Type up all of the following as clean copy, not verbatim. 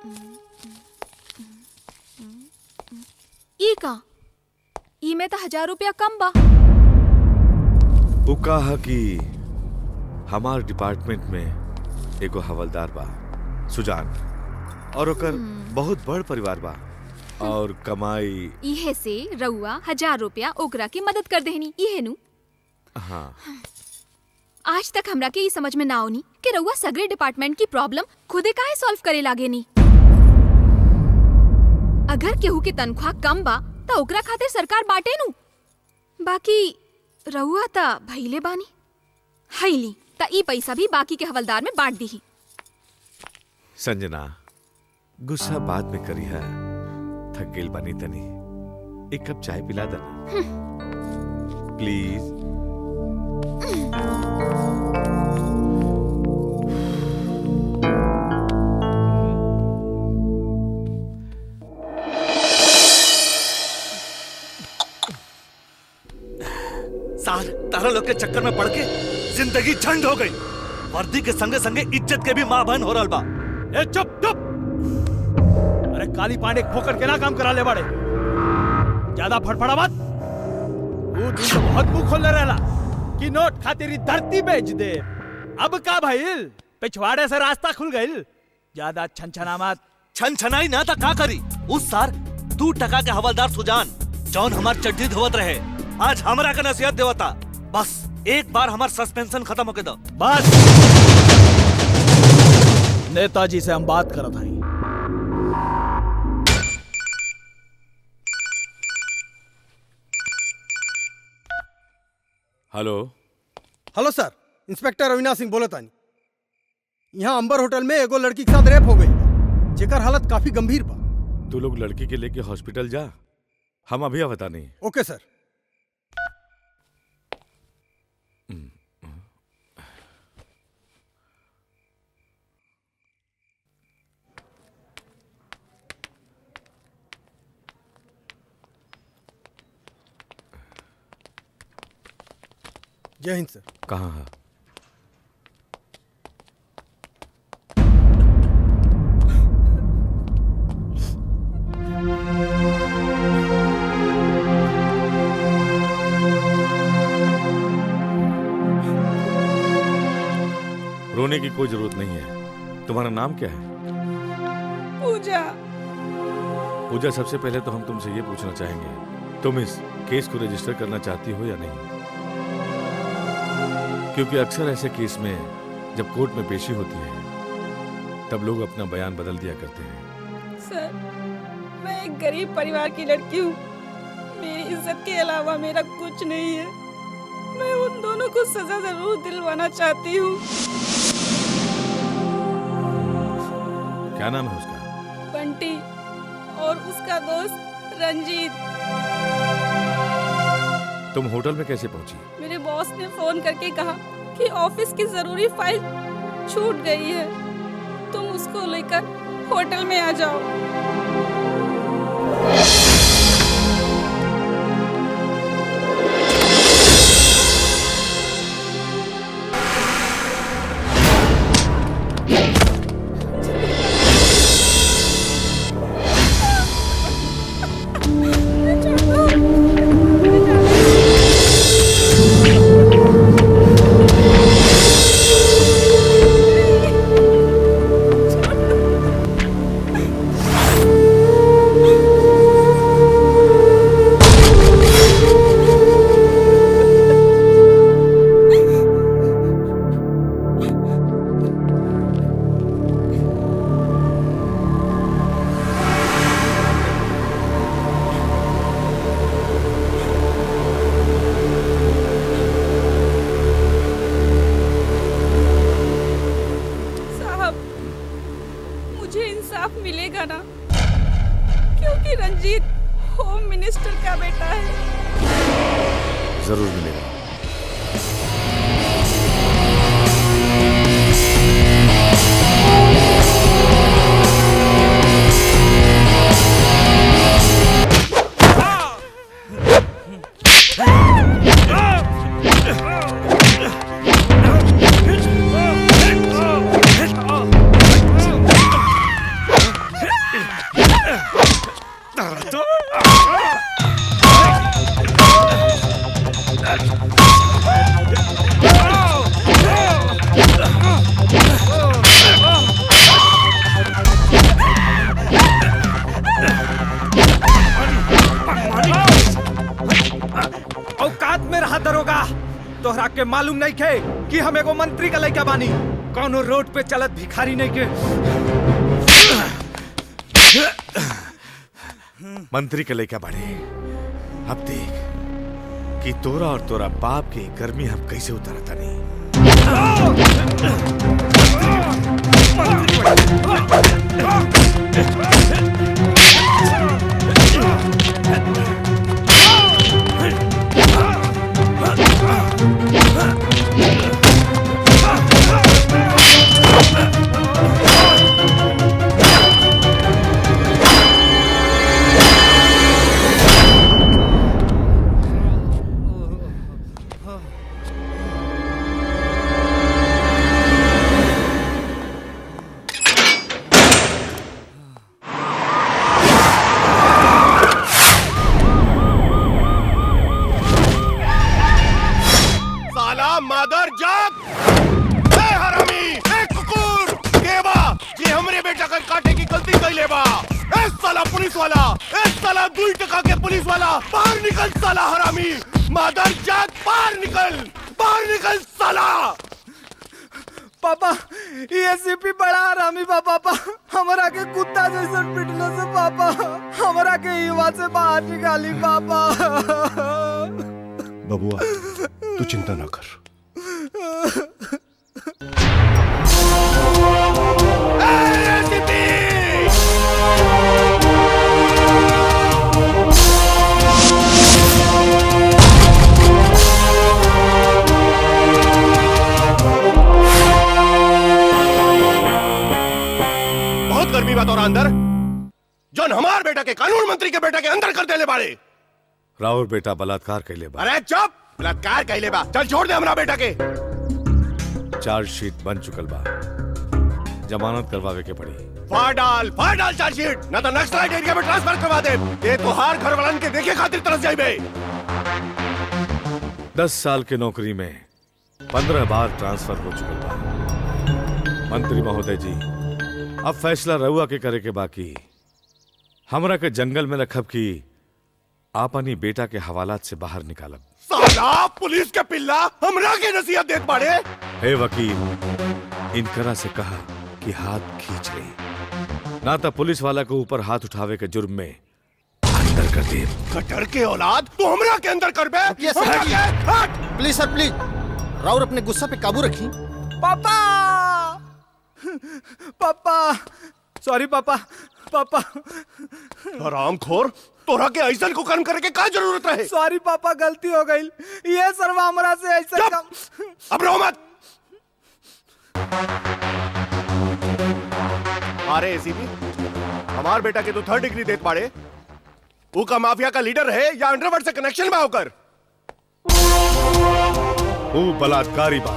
ई का ई में तो 1000 रुपया कम बा। वो कहा कि हमार डिपार्टमेंट में एगो हवलदार बा सुजान, और ओकर बहुत बड़ परिवार बा और कमाई इहे से रउआ 1000 रुपया ओकरा की मदद कर देहनी, इहे नु। हाँ। आज तक हमरा के ई समझ में ना आउनी कि रउआ सगरे डिपार्टमेंट की प्रॉब्लम खुदे काहे सॉल्व करे लागे नी। अगर केहू की तनख्वाह कम बा त ओकरा खातिर सरकार बाटे नु, बाकी रउआ ता भइले बानी। हईली ता ई पैसा भी बाकी के हवलदार में बांट दीही। संजना, गुस्सा बाद में करी है, थक गेल बानी तनी, एक कप चाय पिला देना प्लीज। सार तारा लोग के चक्कर में पड़ के जिंदगी झंड हो गई। वर्दी के संगे संगे इज्जत के भी मां बहन हो रहा बा। ए चुप चुप! अरे काली पांडे खोकर के ना काम करा ले बाड़े, ज्यादा फड़फड़ा मत। वो दिन तो बहुत मुंह खोल रहला कि नोट खातिर धरती बेच दे। अब का भइल? पिछवाड़े से रास्ता खुल गइल। ज्यादा छनछना मत। छनछनाई ना था का करी। उस सार 2 टका के हवलदार सुजान जौन हमार चड्डी धोवत रहे, आज हमरा का नसीहत देवता। बस एक बार हमार सस्पेंशन खत्म होके दो। बस नेताजी से हम बात करत हई। हेलो हेलो सर, इंस्पेक्टर अविनाश सिंह बोलत आनी। यहाँ अंबर होटल में एगो लड़की के साथ रेप हो गई, जेकर हालत काफी गंभीर बा। तू लोग लड़की के लेके हॉस्पिटल जा, हम अभी आवता नहीं। ओके सर। जय हिंद सर। कहाँ है? रोने की कोई जरूरत नहीं है। तुम्हारा नाम क्या है? पूजा। पूजा, सबसे पहले तो हम तुमसे ये पूछना चाहेंगे, तुम इस केस को रजिस्टर करना चाहती हो या नहीं? क्योंकि अक्सर ऐसे केस में जब कोर्ट में पेशी होती है तब लोग अपना बयान बदल दिया करते हैं। सर, मैं एक गरीब परिवार की लड़की हूँ। मेरी इज्जत के अलावा मेरा कुछ नहीं है। मैं उन दोनों को सजा जरूर दिलवाना चाहती हूँ। क्या नाम है उसका? बंटी और उसका दोस्त रंजीत। तुम होटल में कैसे पहुंची? मेरे बॉस ने फोन करके कहा कि ऑफिस की जरूरी फाइल छूट गई है, तुम उसको लेकर होटल में आ जाओ। मिलेगा ना, क्योंकि रंजीत होम मिनिस्टर का बेटा है। जरूर मिलेगा। औकात में रहा दरोगा, तोहरा के मालूम नहीं खे कि हम एगो मंत्री का लइका बानी, कौनो रोड पे चलत भिखारी नहीं के। मंत्री के लेके बढ़े। अब देख कि तोरा और तोरा बाप की गर्मी हम कैसे उतारता नहीं। मादर जाग, ए हरामी, ए कुकुर, केबा, ये हमरे बेटा का काटे की गलती कैले बा। ए साला पुलिस वाला, ए साला 2 टका के पुलिस वाला, बाहर निकल साला हरामी। मादर जाग, बाहर निकल साला। पापा, ये एसीपी बड़ा हरामी बा पापा, हमरा के कुत्ता जैसे पिटने से पापा, हमरा के युवा से बाहर निकाली पापा। बबुआ, तू चिंता ना कर। बहुत गर्मी बात और अंदर जौन हमार बेटा के कानून मंत्री के बेटा के अंदर कर देले बाड़े। राउर बेटा बलात्कार कैले बा। अरे चुप, बलात्कार कैले बा। चल छोड़ दे हमरा बेटा के। चार्जशीट बन चुकल बा, जमानत करवावे के पड़ी। फाड़ डाल चार्जशीट, ना तो नक्सलाइट एरिया में ट्रांसफर करवा दे। ये तोहार घर वालन के देखे खातिर तरस जाइबे। 10 साल के नौकरी में 15 बार ट्रांसफर हो चुकल बा। मंत्री महोदय जी, अब फैसला रहुआ के करे के बाकी। हमरा के जंगल में रखब की आपनी बेटा के हवालात से बाहर निकालब। साला पुलिस के पिल्ला हमरा के नसीहत देत बाड़े। हे वकील, इनकरा से कहा कि हाथ खींच ले, ना तो पुलिस वाला को ऊपर हाथ उठावे के जुर्म में अंदर कर दे। कटर के औलाद तू हमरा के अंदर कर बे। प्लीज सर प्लीज, राउर अपने गुस्सा पे काबू रखी। पापा, पापा, सॉरी पापा, पापा, हरामखोर, तोरा के ऐसन को कर्म करे के का जरूरत रहे। सॉरी पापा, गलती हो गई। ये सरवा हमरा से ऐसा काम। अब रो मत। अरे एसीपी, हमार बेटा के तो 3rd डिग्री देत बाड़े। वो का माफिया का लीडर है या अंडरवर्ल्ड से कनेक्शन बा होकर? वो बलात्कारी बा,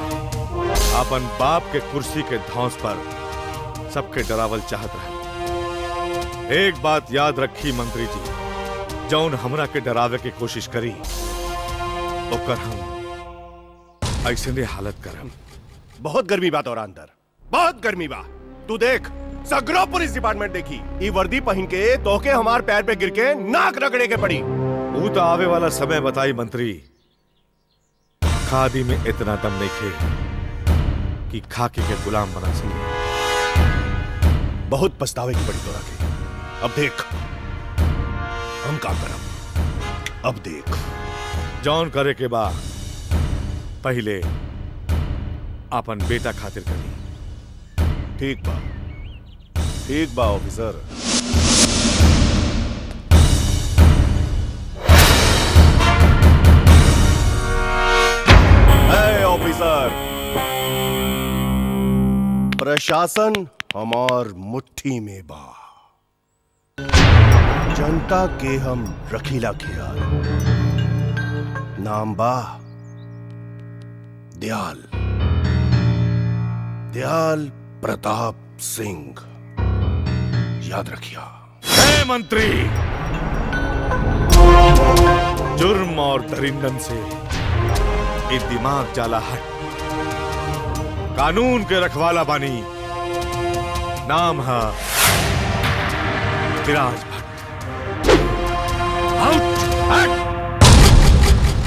अपन बाप के कुर्सी के धौंस पर सबके डरावल चाहत रहे। एक बात याद रखी मंत्री जी, जौन हमरा के डरावे के कोशिश करी ओकर हम ऐसे ने हालत करम। बहुत गर्मी बा तोरा अंदर, बहुत गर्मी बा। तू देख, सगरो पुलिस डिपार्टमेंट देखी, ई वर्दी पहन के तोके हमार पैर पे गिर के नाक रगड़े के पड़ी। वो तो आवे वाला समय बताई मंत्री। खादी में इतना दम नहीं खे कि खाकी के गुलाम बना सके। बहुत पछतावे की पड़ी तोरा के। अब देख हम का करब। अब देख, जौन करे के बा पहले अपन बेटा खातिर करी। ठीक बा ऑफिसर। ऑफिसर, प्रशासन हमार मुट्ठी में बा। जनता के हम रखीला ख्याल। नाम बा दयाल प्रताप सिंह। याद रखिया। हे मंत्री, जुर्म और दरिंदन से ये दिमाग जाला हट। कानून के रखवाला बानी, नाम है विराज भट्ट। आउट, हट।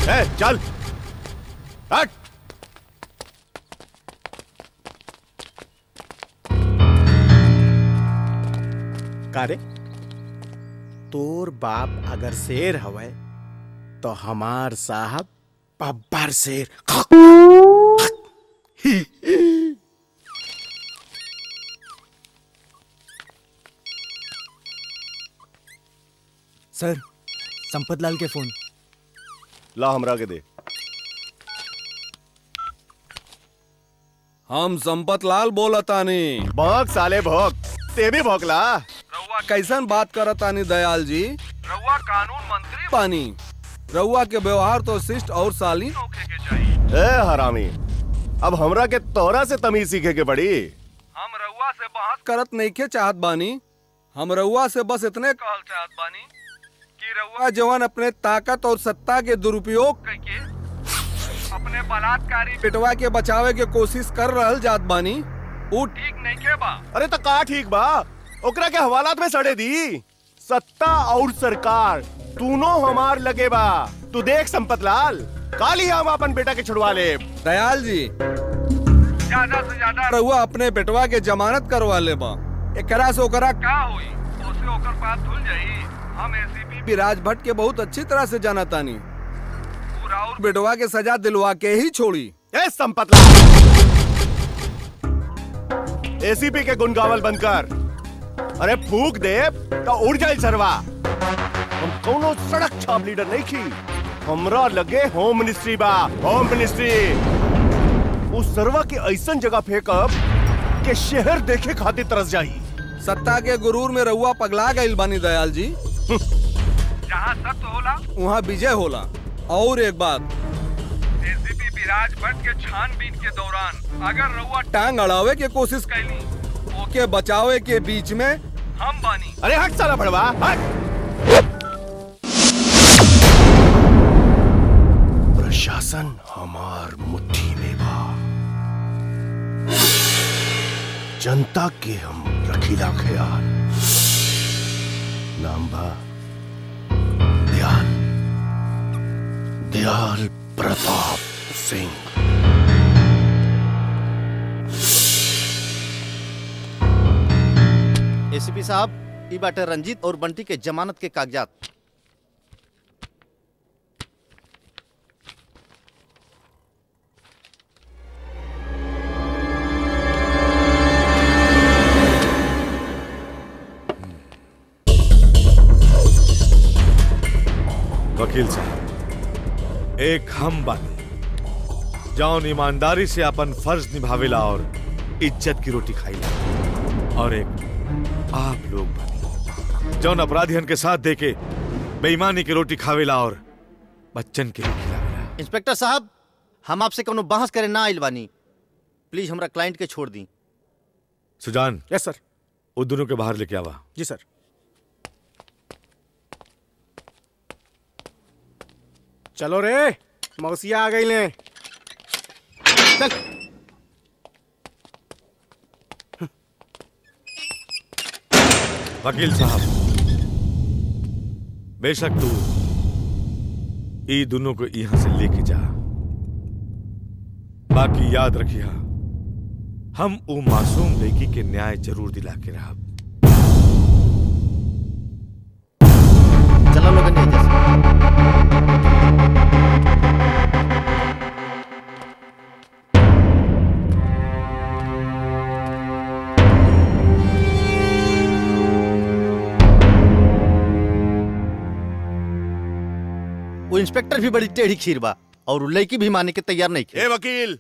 ए, चल, हट। कारे तोर बाप अगर शेर हवे तो हमार साहब बब्बर शेर। सर, संपत लाल के फोन। ला हमरा के दे। हम संपत लाल बोलतानी। भौंक साले भौंक, ते भी भौंकला। रउआ कैसन बात करतानी दयाल जी? रउआ कानून मंत्री पानी। रउआ के व्यवहार तो शिष्ट और शालीन होखे के चाहिए। ए हरामी, अब हमरा के तोरा से तमीज सीखे के पड़ी। हम रउआ से बहस करत नइखे चाहत बानी। हम रउआ से बस इतने कहल चाहत बानी कि रउआ जवान अपने ताकत और सत्ता के दुरुपयोग करके अपने बलात्कारी पिटवा के बचावे के कोशिश कर रहल जात बानी, वो ठीक नइखे बा। अरे तो का ठीक बा? ओकरा के हवालात में सड़े दी। सत्ता और सरकार दोनों हमार लगे बा। तू देख संपत लाल, काल ही हम अपन बेटा के छुड़वा ले। दयाल जी, ज्यादा से ज्यादा रउआ अपने बेटवा के जमानत करवा ले बा। एकरा से ओकरा का होई? ओसे ओकर बात धुल जाई। हम एसीपी विराज भट्ट के बहुत अच्छी तरह से जानतानी। पूरा और बेटवा के सजा दिलवा के ही छोड़ी। ए संपत लाल, एसीपी के गुण गावल बंद कर। अरे फूक दे तो उड़ जाए सरवा। हम कोनो सड़क छाप लीडर नहीं की। हमरा लगे होम मिनिस्ट्री बा, होम मिनिस्ट्री। उस सरवा के ऐसन जगह फेंकब के शहर देखे खातिर तरस जाई। सत्ता के गुरूर में रउआ पगला गइल बानी दयाल जी। जहाँ सत्य होला वहाँ विजय होला। और एक बात, एसीपी विराज भट्ट के छानबीन के दौरान अगर रउआ टांग अड़ावे के कोशिश कैली, ओके बचावे के बीच में हम बानी। अरे हट साला भड़वा, हट। प्रशासन हमार मुट्ठी में बा। जनता के हम रखीला ख्याल। नाम बा दयाल, दयाल प्रताप सिंह। एसीपी साहब, ई बाटे रंजीत और बंटी के जमानत के कागजात। वकील साहब, एक हम बानी जौन ईमानदारी से अपन फर्ज निभावेला और इज्जत की रोटी खाईला, और एक आप लोग बानी जौन अपराधियन के साथ देके बेईमानी की रोटी खावेला और बच्चन के भी खिलावेला। इंस्पेक्टर साहब, हम आपसे कोनो बहस करे ना आइल बानी। प्लीज हमरा क्लाइंट के छोड़ दी। सुजान। यस सर। वो दोनों के बाहर लेके आवा। जी सर। चलो रे, मौसिया आ गई ले। चल। वकील साहब, बेशक तू ई दोनों को यहां से लेके जा, बाकी याद रखिया हम वो मासूम लड़की के न्याय जरूर दिला के रहा। चलो लोगन एजा से। वो इंस्पेक्टर भी बड़ी टेढ़ी खीर बा और वो लड़की भी माने के तैयार नहीं ए वकील,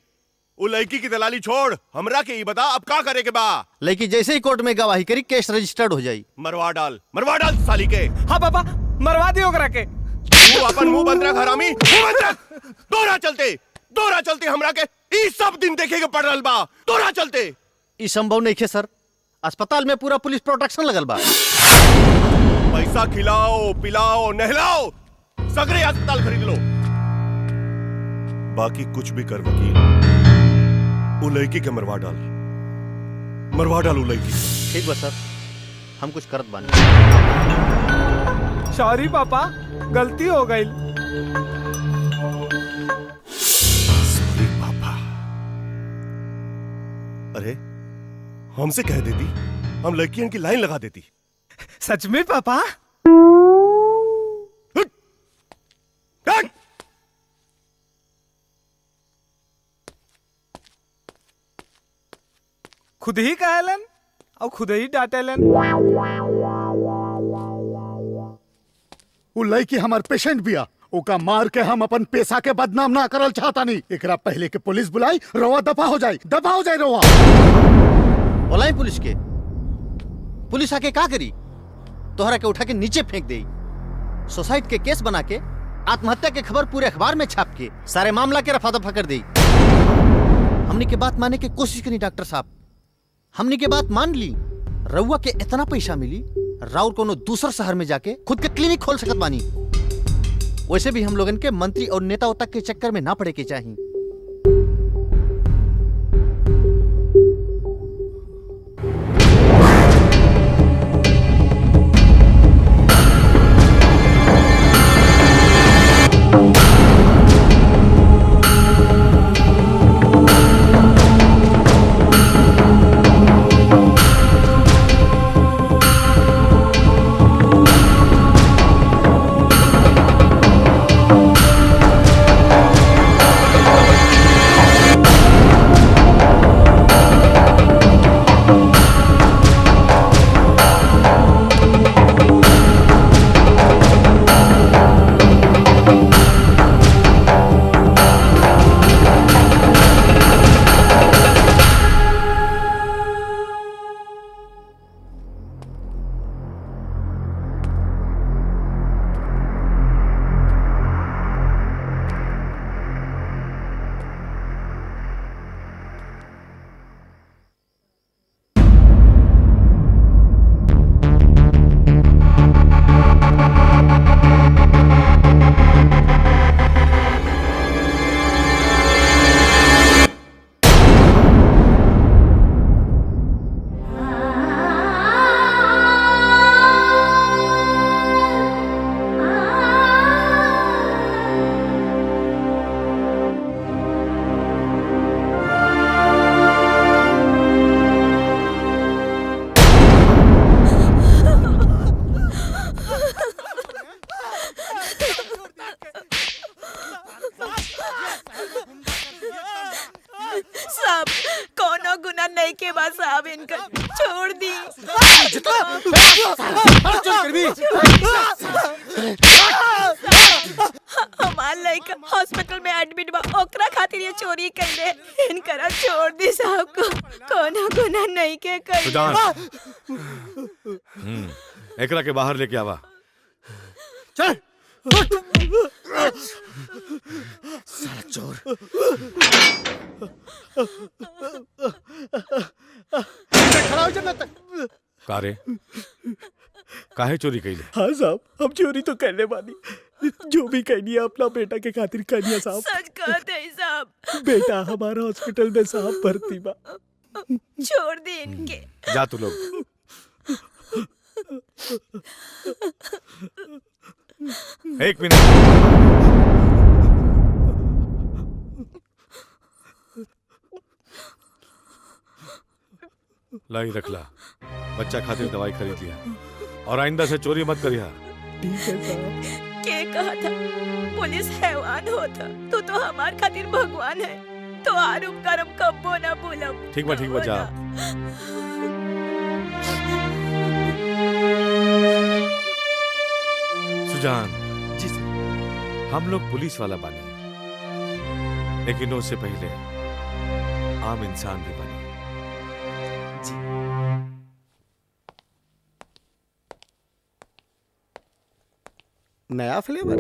वो लड़की की दलाली छोड़, हमरा के ही बता अब का करे के बा। लड़की जैसे ही कोर्ट में गवाही करी, केस रजिस्टर्ड हो जाई। मरवा डाल साली के। हाँ पापा, मरवा दियो ओकरा के। तू अपन मुंह बंद रख हरामी, मुंह बंद रख। दोरा चलते हमरा के ई सब दिन देखे के पड़ रहल बा। दोरा चलते ई संभव नहीं है सर। अस्पताल में पूरा पुलिस प्रोटेक्शन लगल बा। पैसा खिलाओ, पिलाओ, नहलाओ, सगरे अस्पताल खरीद लो। बाकी कुछ भी कर वकील, वो लड़की के मरवा डाल वो लड़की। ठीक बा सर, हम कुछ करत बानी। सॉरी पापा, गलती हो गई। सॉरी पापा। अरे हमसे कह देती, हम लड़कियों की लाइन लगा देती। सच में पापा? खुद ही कहलन और खुद ही डांटेलन। वो लड़की हमार पेशेंट बिया, ओका मार के हम अपन पैसा के बदनाम ना करल चाहता नहीं। एकरा पहले के पुलिस बुलाई, रवा दफा हो जाए रवा। बुलाई पुलिस के? पुलिस आके का करी? तोहरा के उठा के नीचे फेंक दे। सुसाइड के केस बना के आत्महत्या के खबर पूरे अखबार में छाप के सारे मामला के रफा दफा कर दी। हमने के बात माने की कोशिश करी डॉक्टर साहब, हमने के बात मान ली। रउआ के इतना पैसा मिली, राउर कोनो दूसर शहर में जाके खुद के क्लिनिक खोल सकत बानी। वैसे भी हम लोगन के मंत्री और नेता तक के चक्कर में ना पड़े के चाहिए। हमार लड़का हॉस्पिटल में एडमिट बा, ओकरा खातिर ये चोरी कइले। इनकरा छोड़ दी साहब को, कोनो गुनाह नहीं के कइले। सुजान, एकरा के बाहर लेके आवा। चल साला चोर। खड़ा हो जा तक। कारे काहे चोरी कइले? हाँ साहब, हम चोरी तो करने वाली, जो भी कहनी है अपना बेटा के खातिर कहनी साहब। सच कहते हैं साहब। बेटा हमारा हॉस्पिटल में साहब भर्ती बा। छोड़ दी इनके। जा तू लोग। एक मिनट। लाई रख ला, बच्चा खातिर दवाई खरीद लिया और आइंदा से चोरी मत करिया। ठीक है साहब। के कहा था पुलिस हैवान होता, तू तो हमार खातिर भगवान है। तो आरुप करम कब्बो ना भूलम। ठीक बा जा। सुजान जी सर। हम लोग पुलिस वाला बानी, लेकिन उससे पहले आम इंसान भी बने। नया फ्लेवर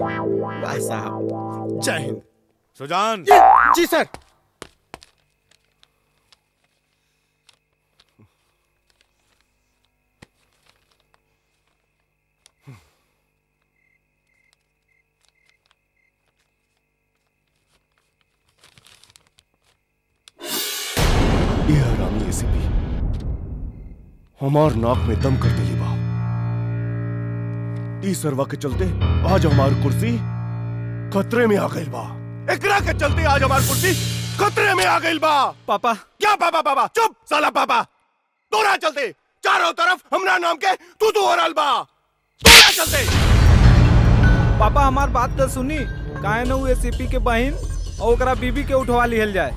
भाई साहब। जय हिंद। सुजान। जी सर। हमार नाक में दम कर देली बा। ई सरवा के चलते आज हमार कुर्सी खतरे में आ गइल बा। एकरा के चलते आज हमार कुर्सी खतरे में आ गइल बा। पापा क्या पापा? पापा चुप साला पापा। तोरा चलते चारों तरफ हमरा नाम के तू हो रहल बा। तोरा चलते। पापा हमार बात तो सुनी, काहे न वो एसीपी के बहन और ओकरा बीबी के उठवा लिहल जाए।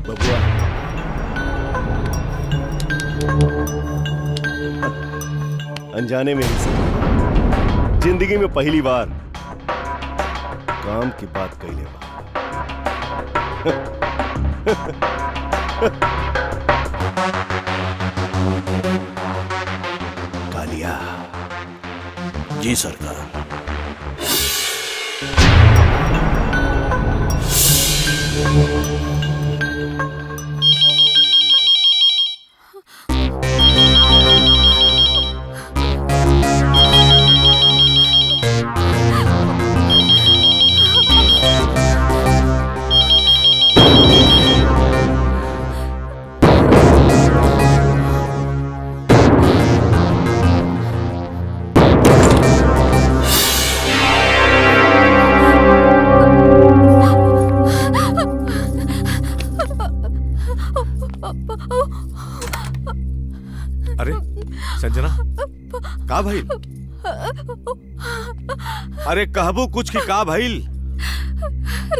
बबुआ अनजाने में ही सही, जिंदगी में पहली बार काम की बात कइले बा। कालिया। जी सरकार। अरे संजना, का भइल? अरे कहबो कुछ की का भइल?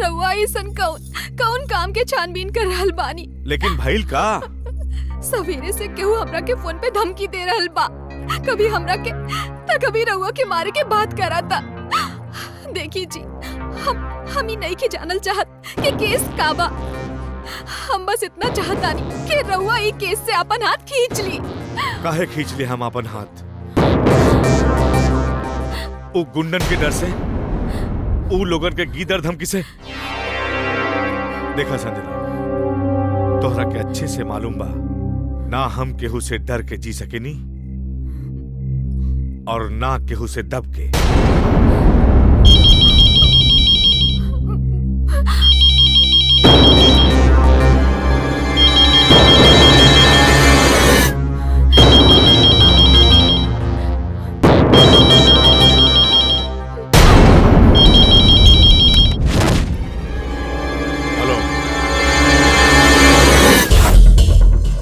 रउआ ऐसन कौन काम के छानबीन कर रहल बानी? लेकिन भइल का? सवेरे से केहू हमरा के फोन पे धमकी दे रहल बा, कभी हमरा के त कभी रउआ के मारे के बात कराता। देखी जी, हम ही नहीं के जानल चाहत कि केस का बा। हम बस इतना चाहतानी कि रउआ ई केस से अपन हाथ खींच ली। काहे खींच ले हम अपन हाथ? वो गुंडन के डर से, वो लोगन के गीदड़ धमकी से। देखा संजना, तोहरा के अच्छे से मालूम बा ना हम केहू से डर के जी सकेनी और ना केहू से दब के।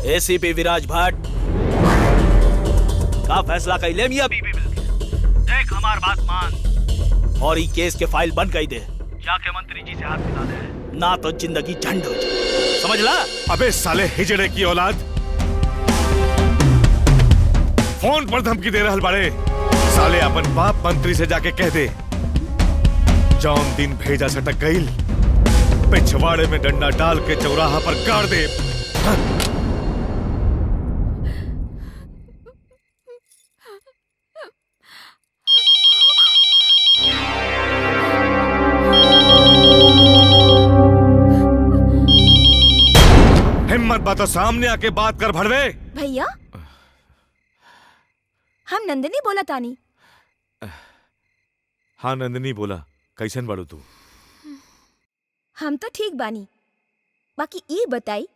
एसीपी विराज भट्ट का फैसला कैले मियां बीबी मिलके। देख हमार बात मान और ई केस के फाइल बंद कर दे। जाके मंत्री जी से हाथ मिला दे, ना तो जिंदगी झंड हो जाए। समझ ला? अबे साले हिजड़े की औलाद, फोन पर धमकी दे रहल बाड़े। साले अपन बाप मंत्री से जाके कह दे, जौन दिन भेजा सटक गईल, पिछवाड़े में डंडा डाल के चौराहा पर गाड़ दे। हिम्मत बा तो सामने आके बात कर भड़वे। भैया, हम नंदिनी बोला तानी। हाँ नंदिनी बोला, कैसन बाड़ू तू? हम तो ठीक बानी, बाकी ई बताई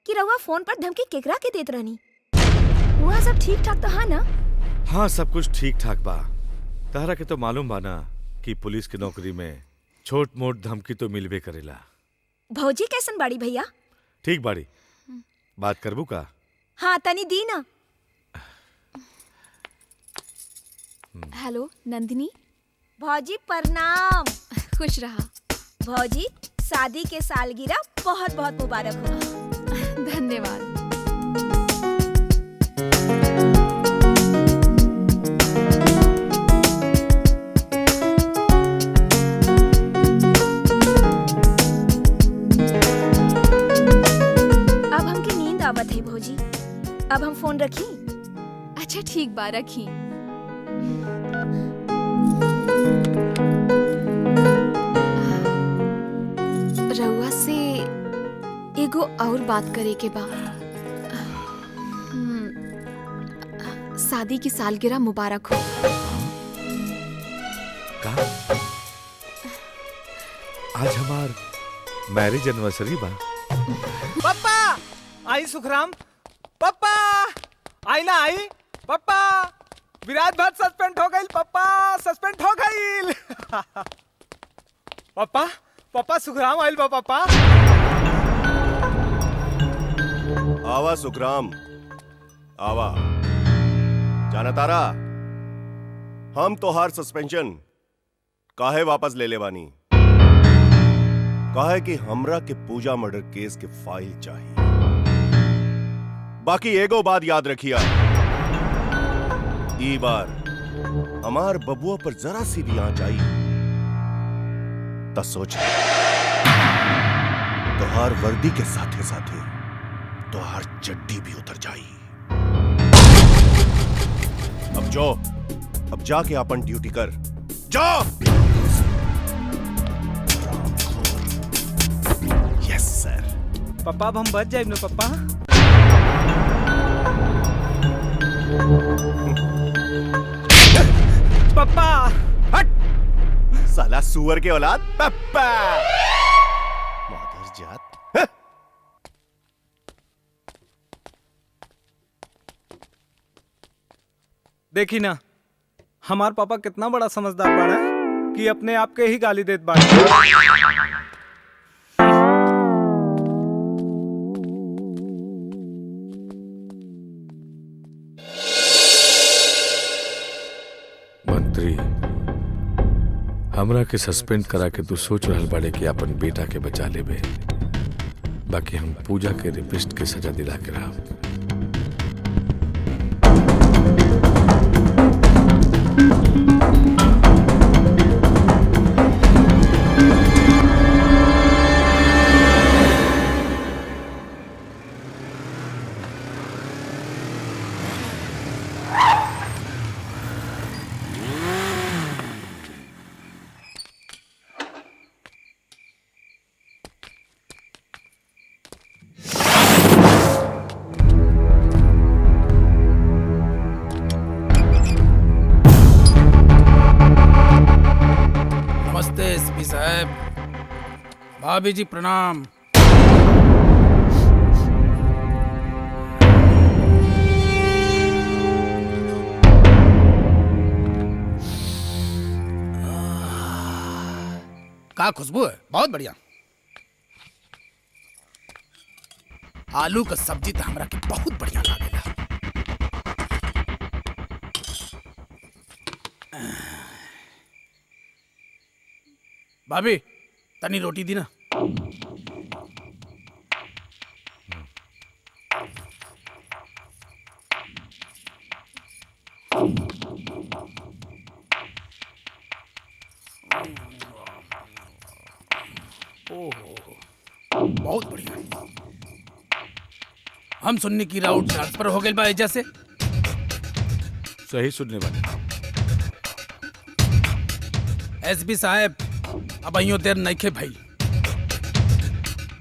कि रउआ फोन पर धमकी केकरा के देत रहनी? वहाँ सब ठीक ठाक तो है ना? हाँ सब कुछ ठीक ठाक बा। तहरा के तो मालूम बा ना कि पुलिस की नौकरी में छोट मोट धमकी तो मिलबे करेला। भौजी कैसन बाड़ी भैया? ठीक बाड़ी। बात करबू का? हाँ तनी दी ना। हेलो नंदिनी। भौजी प्रणाम। खुश रहा। भौजी शादी के सालगिरह बहुत बहुत मुबारक हो। धन्यवाद। अब हमके नींद आवत है भौजी, अब हम फोन रखी? अच्छा ठीक बा, रखी। रउआ से एगो और बात करे के बा। शादी की सालगिरह मुबारक हो। का आज हमार मैरिज एनिवर्सरी बा। पप्पा आई सुखराम, पप्पा आई ना आई, पप्पा विराट भट्ट सस्पेंड हो गई, पप्पा सस्पेंड हो गई। पप्पा पप्पा सुखराम आइल बा पप्पा। आवा सुखराम आवा। जाना तारा हम तोहार सस्पेंशन काहे वापस ले ले बानी? काहे कि हमरा के पूजा मर्डर केस के फाइल चाहिए। बाकी एगो बात याद रखिया, ई बार हमार बबुआ पर जरा सी भी आंच आई तो सोच तोहार वर्दी के साथे साथे तोहार चड्डी भी उतर जाई। अब जाके अपन ड्यूटी कर, जा। यस सर। पप्पा अब हम बच जाए ना पप्पा। पप्पा हट साला सुअर के औलाद। पप्पा मादर जात। देखी ना हमार पापा कितना बड़ा समझदार बाड़ा कि अपने आप के ही गाली देत बाड़ा। मंत्री हमरा के सस्पेंड करा के तू सोच रहल बाड़े कि अपन बेटा के बचा लेबे, बाकी हम पूजा के रेपिस्ट के सजा दिला के रहा। एसपी साहब, भाभी जी प्रणाम। का खुशबू है, बहुत बढ़िया। आलू का सब्जी तो हमरा के बहुत बढ़िया लागेला। भाभी तनी रोटी दी ना। बहुत बढ़िया। हम सुनने की राउट ट्रांसफर हो गए बा एजा से। सही सुनने वाले। एसपी साहब अब अइयो देर नइखे भाई,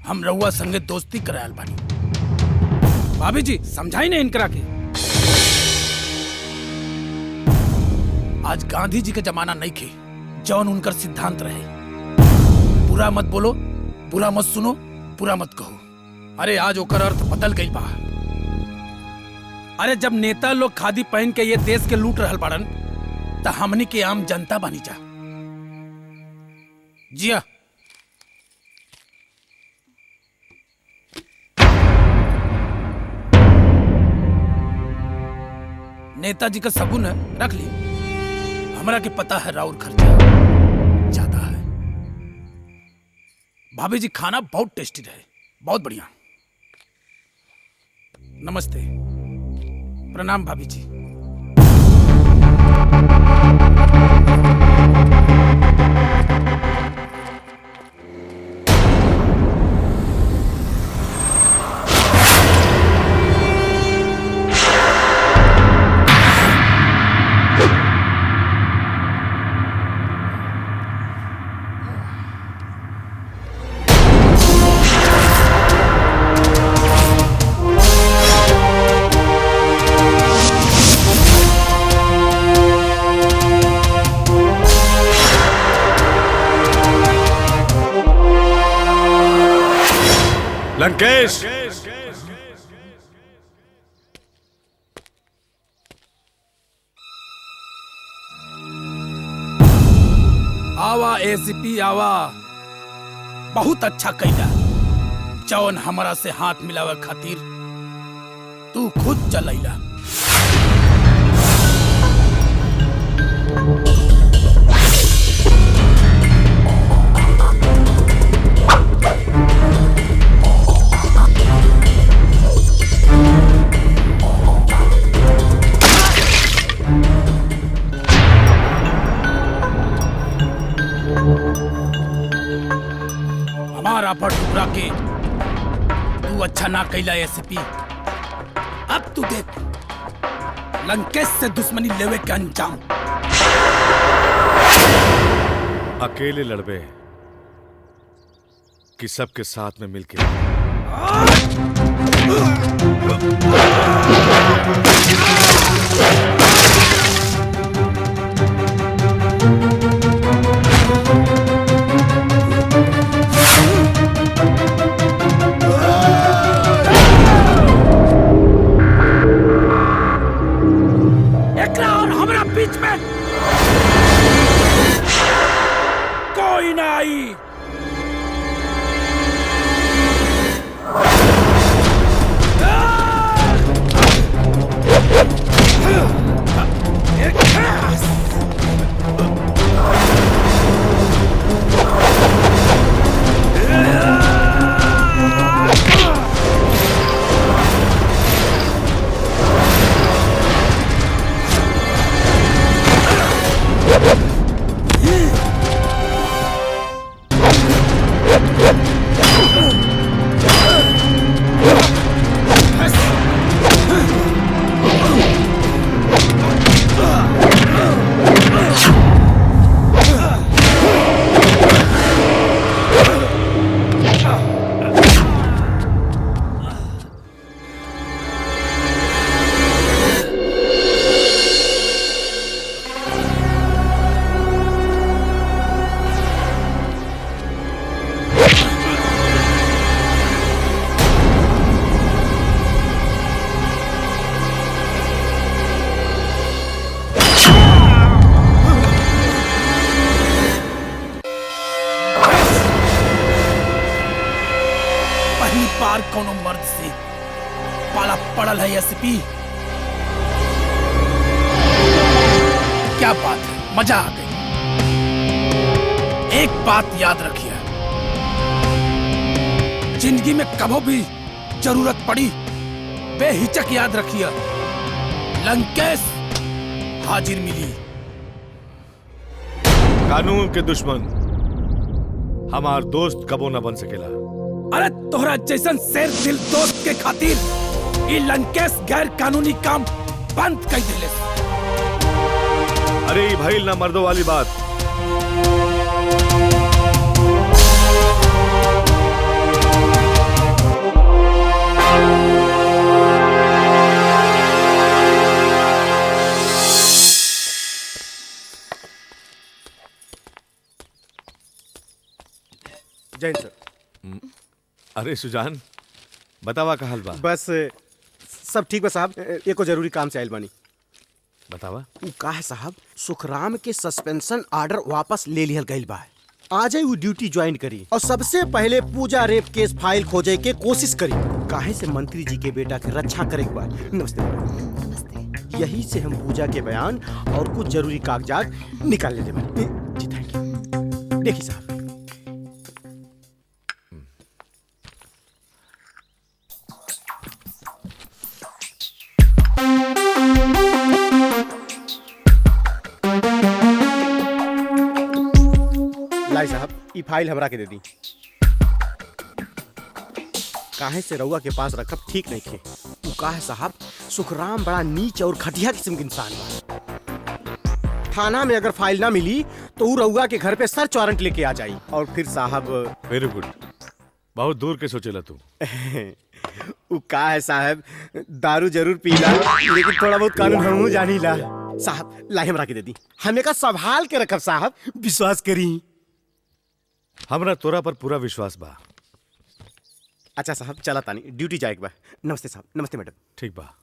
हम रउआ संगे दोस्ती करायल बानी। भाभी जी समझाई नहीं इनकरा के। आज गांधी जी के जमाना नइखे जौन उनकर सिद्धांत रहे, बुरा मत बोलो, बुरा मत सुनो, बुरा मत कहो। अरे आज ओकर अर्थ बदल गई बा। अरे जब नेता लोग खादी पहन के ये देश के लूट रहल बाड़न त हमनी के आम जनता बनी जा। जिया नेताजी का सगुन है, रख ली। हमरा के पता है राउर खर्चा ज्यादा है। भाभी जी खाना बहुत टेस्टी रहे, बहुत बढ़िया। नमस्ते, प्रणाम भाभी जी। लंकेश, आवा एसीपी आवा। बहुत अच्छा कैला जौन हमारा से हाथ मिलावे खातिर तू खुद चलैला। हमारा पर टुकड़ा के तू अच्छा ना कैला एसीपी। अब तू देख लंकेश से दुश्मनी लेवे के अंजाम। अकेले लड़बे कि सबके साथ में मिलके? एकला और हमरा बीच में कोई ना आई। बार कोनो मर्द से पाला पड़ल है एसीपी। क्या बात है, मजा आ गई। एक बात याद रखिए, जिंदगी में कभी भी जरूरत पड़ी बेहिचक याद रखिए, लंकेश हाजिर मिली। कानून के दुश्मन हमार दोस्त कबो न बन सकेला। अरे तोहरा जैसन शेर दिल दोस्त के खातिर ये लंकेश गैर कानूनी काम बंद कर दिले। अरे भाई ना मर्दों वाली बात। जय सर। अरे सुजान, बतावा का हाल बा? बस सब ठीक बा साहब, एको जरूरी काम से आइल बानी। बतावा। उ का है साहब, सुखराम के सस्पेंशन ऑर्डर वापस ले लिहल गइल बा। आज ही वो ड्यूटी ज्वाइन करी और सबसे पहले पूजा रेप केस फाइल खोजे के कोशिश करी, काहे से मंत्री जी के बेटा के रक्षा करे के बा। नमस्ते। नमस्ते। यही से हम पूजा के बयान और कुछ जरूरी कागजात निकाल लेते बानी। जी थैंक यू। देखिए साहब, लाई साहब, ई फाइल हमरा के दे दी। काहे से रउआ के पास रखब ठीक नहीं थे। उ काहे साहब, सुखराम बड़ा नीच और घटिया किस्म के इंसान बा। थाना में अगर फाइल ना मिली तो उ रउआ के घर पे सर्च वारंट लेके आ जाई और फिर साहब। वेरी गुड, बहुत दूर के सोचेला तू। उ का है साहब, दारू जरूर पीला लेकिन थोड़ा बहुत कानून हमहू जानीला। साहब लाई हमरा के दे दी, हमें का संभाल के रखब साहब, विश्वास करी। हमरा तोरा पर पूरा विश्वास बा, अच्छा साहब चला तानी ड्यूटी जाए बा। नमस्ते साहब। नमस्ते मैडम। ठीक बा।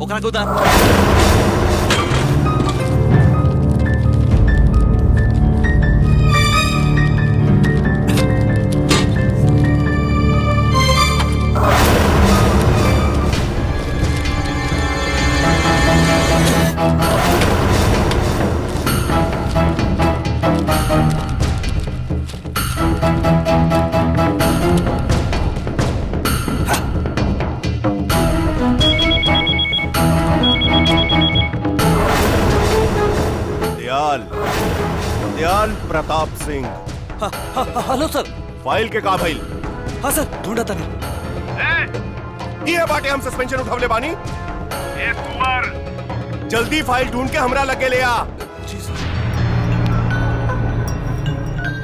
ओकरा के उतार। दयाल प्रताप सिंह। हेलो सर। फाइल के का भइल? हाँ सर ढूंढा था ये बाटे हम सस्पेंशन उठवले बानी। ए कुंवर जल्दी फाइल ढूंढ के हमरा लगे ले आ।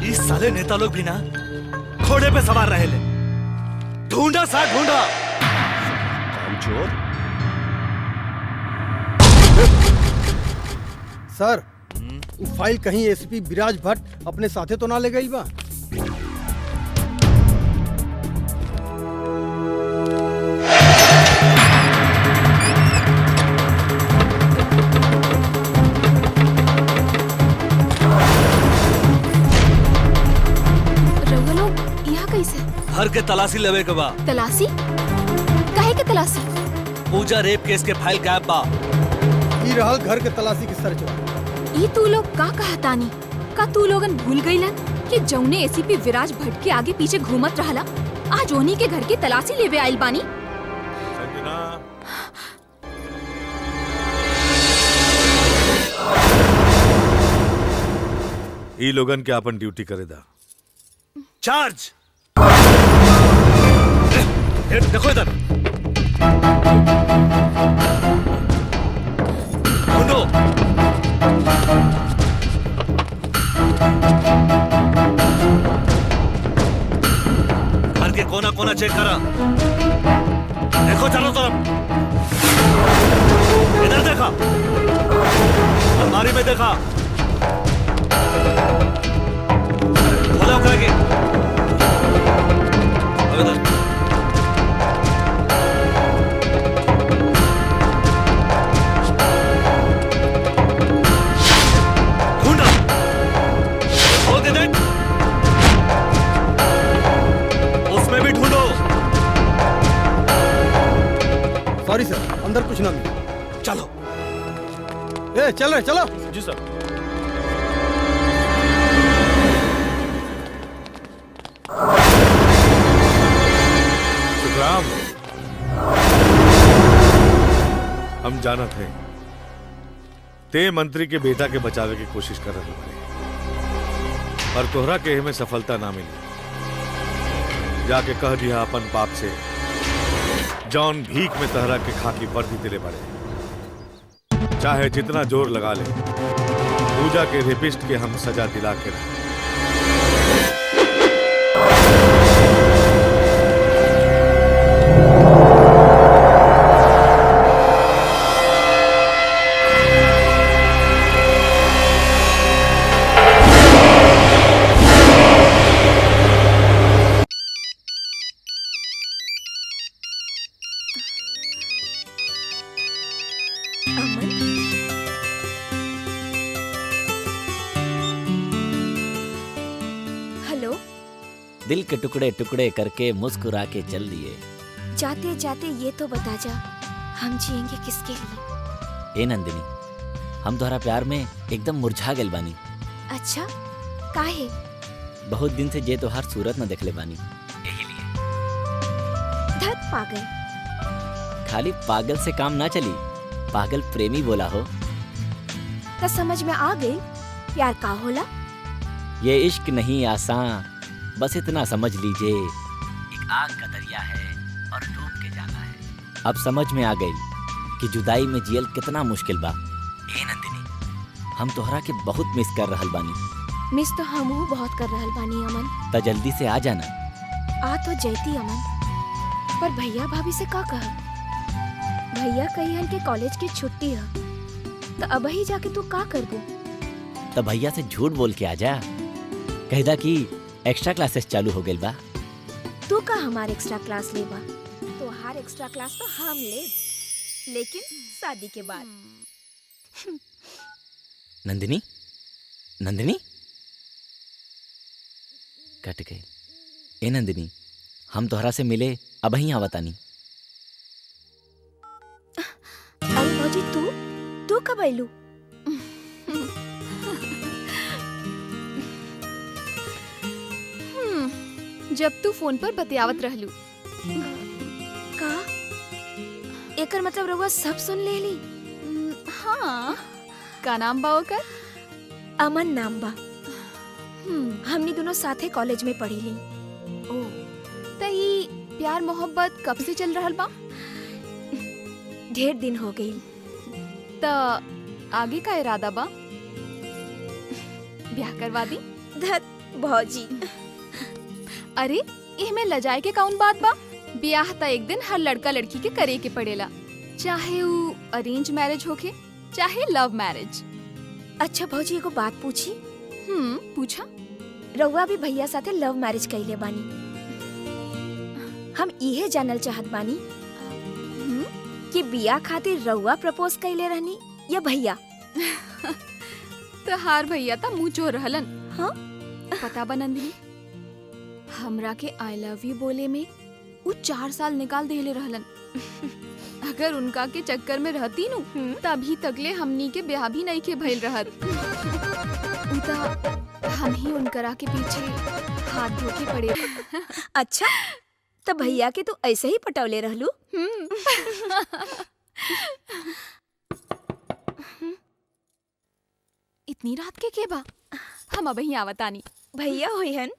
इस साले नेता लोग भी ना घोड़े पे सवार रहे ले। ढूंढा सा ढूंढा। कामचोर। सर वो फाइल कहीं एसपी विराज भट्ट अपने साथे तो ना ले गई बा? रउआ लोग यहाँ कैसे? हर के तलाशी लेवे के बा। तलाशी? काहे के तलाशी? पूजा रेप केस के फाइल गायब बा। ई रहल घर के तलाशी के सर्च बा। ई तू लोग का कहतानी? का तू लोगन भूल गईलन कि जौने एसीपी विराज भट्ट के आगे पीछे घूमत रहला आज ओनी के घर की तलाशी लेवे आइल बानी? संजना। ई लोगन के अपन ड्यूटी करे दा। चार्ज। देखो इधर। ढूंढो। घर के कोना कोना चेक करा। देखो चारों तरफ। इधर देखा। अलमारी में देखा। खोलो करके। अब इधर। सॉरी सर अंदर कुछ ना मिला। चलो। ए चल रहे चलो। जी सर। सुखराम हम जानत हैं ते मंत्री के बेटा के बचावे की कोशिश कर रहे हैं पर तोहरा के में सफलता ना मिली। जाके कह दिया अपन बाप से जॉन भीख में तहरा के खाकी वर्दी दिले पड़े। चाहे जितना जोर लगा ले पूजा के रेपिस्ट के हम सजा दिला के रहे। दिल के टुकड़े टुकड़े करके मुस्कुरा के चल दिए। जाते जाते ये तो बता जा हम जिएंगे किसके लिए? ए नंदिनी हम तोहरा प्यार में एकदम मुरझा गए बानी। अच्छा काहे? बहुत दिन से जे तोहार सूरत न देखले बानी यही लिए। धत पागल। खाली पागल से काम ना चली, पागल प्रेमी बोला हो तो समझ में आ गई प्यार का होला। ये इश्क नहीं आसान, बस इतना समझ लीजिए एक आग का दरिया है और डूब के जाना है। अब समझ में आ गई कि जुदाई में जियल कितना मुश्किल बा। ए नंदिनी हम तोहरा के बहुत मिस कर रहल बानी। मिस तो हमहू बहुत कर रहल बानी अमन। त जल्दी से आ जाना। आ तो जैती अमन, पर भैया भाभी से का कह? भैया कहियन के कॉलेज की छुट्टी है, तो अब ही जाके तू का करबू? त भैया से झूठ बोल के आ जा, कहदा कि एक्स्ट्रा क्लासेस चालू हो गइल बा। तू का हमार एक्स्ट्रा क्लास लेबा? तो हर एक्स्ट्रा क्लास तो हम ले, लेकिन शादी के बाद। नंदिनी, नंदिनी कट गई। ए नंदिनी, हम तोहरा से मिले अब ही आवतानी। अरे भौजी, तू कब आइलू? जब तू फोन पर बतियावत रहलू। का एकर मतलब रउआ सब सुन लेली? हाँ, का नाम बा ओकर? अमन नाम बा। हमनी दोनों साथे कॉलेज में पढ़ी ली। ओ, तई प्यार मोहब्बत कब से चल रहल बा? ढेर दिन हो गई। त आगे का इरादा बा? ब्याह करवा दी? धत भौजी। अरे इहमें लजाए के कौन बात बा? ब्याह त एक दिन हर लड़का लड़की के करे के पड़ेला, चाहे वो अरेंज मैरिज होके चाहे लव मैरिज। अच्छा भौजी, एगो बात पूछी? पूछा। रउआ भी भैया साथे लव मैरिज कइले बानी। हम इहे जानल चाहत बानी कि बिया खातिर रउआ प्रपोज कइले रहनी या भैया? तो हार भैया ता मुँह चोर रहलन। हाँ? पता बा नंदिनी, हमरा के आई लव यू बोले में वो 4 साल निकाल देले रहलन। अगर उनका के चक्कर में रहती नु तभी तकले हमनी के ब्याह भी नहीं के भइल रहत। हम ही उनकरा के पीछे हाथ धो के पड़े। अच्छा, तो भैया के तू ऐसे ही पटौले रहलू? इतनी रात के बा? हम अब ही आवतानी। भैया होई हन।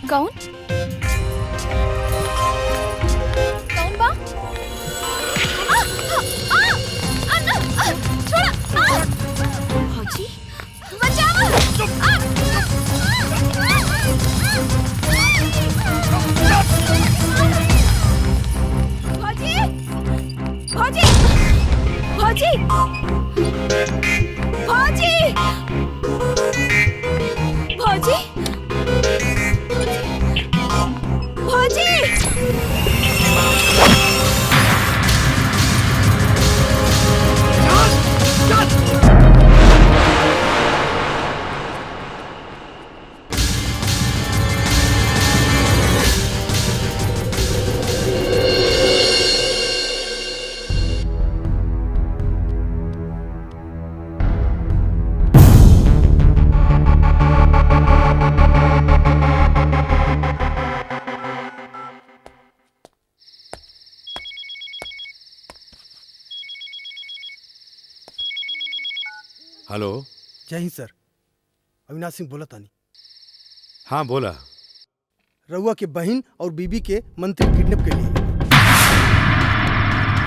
कौन? कौन बा? छोड़ा! भौजी, बचाओ! भौजी! भौजी! भौजी! भौजी! भौजी! भौजी! हेलो। जय हिंद सर, अविनाश सिंह बोला तानी। हाँ बोला। रउआ के बहन और बीबी के मंत्री किडनैप के लिए।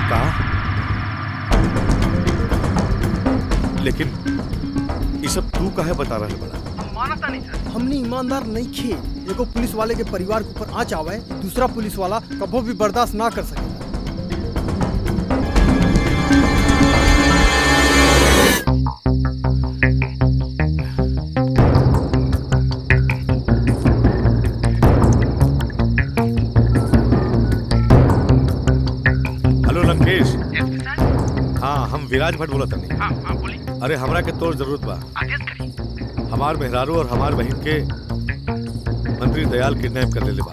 कहा? लेकिन ये सब तू काहे बता रहा है बड़ा? हमने ईमानदार नहीं खे। एगो पुलिस वाले के परिवार के ऊपर आँच आवे, दूसरा पुलिस वाला कभो भी बर्दाश्त ना कर सके। विराज भट्ट बोला तनी। हाँ हाँ बोली। अरे हमरा के तोर जरूरत बा। आदेश करी। हमार मेहरारू और हमार बहन के मंत्री दयाल किडनैप कर लेले बा।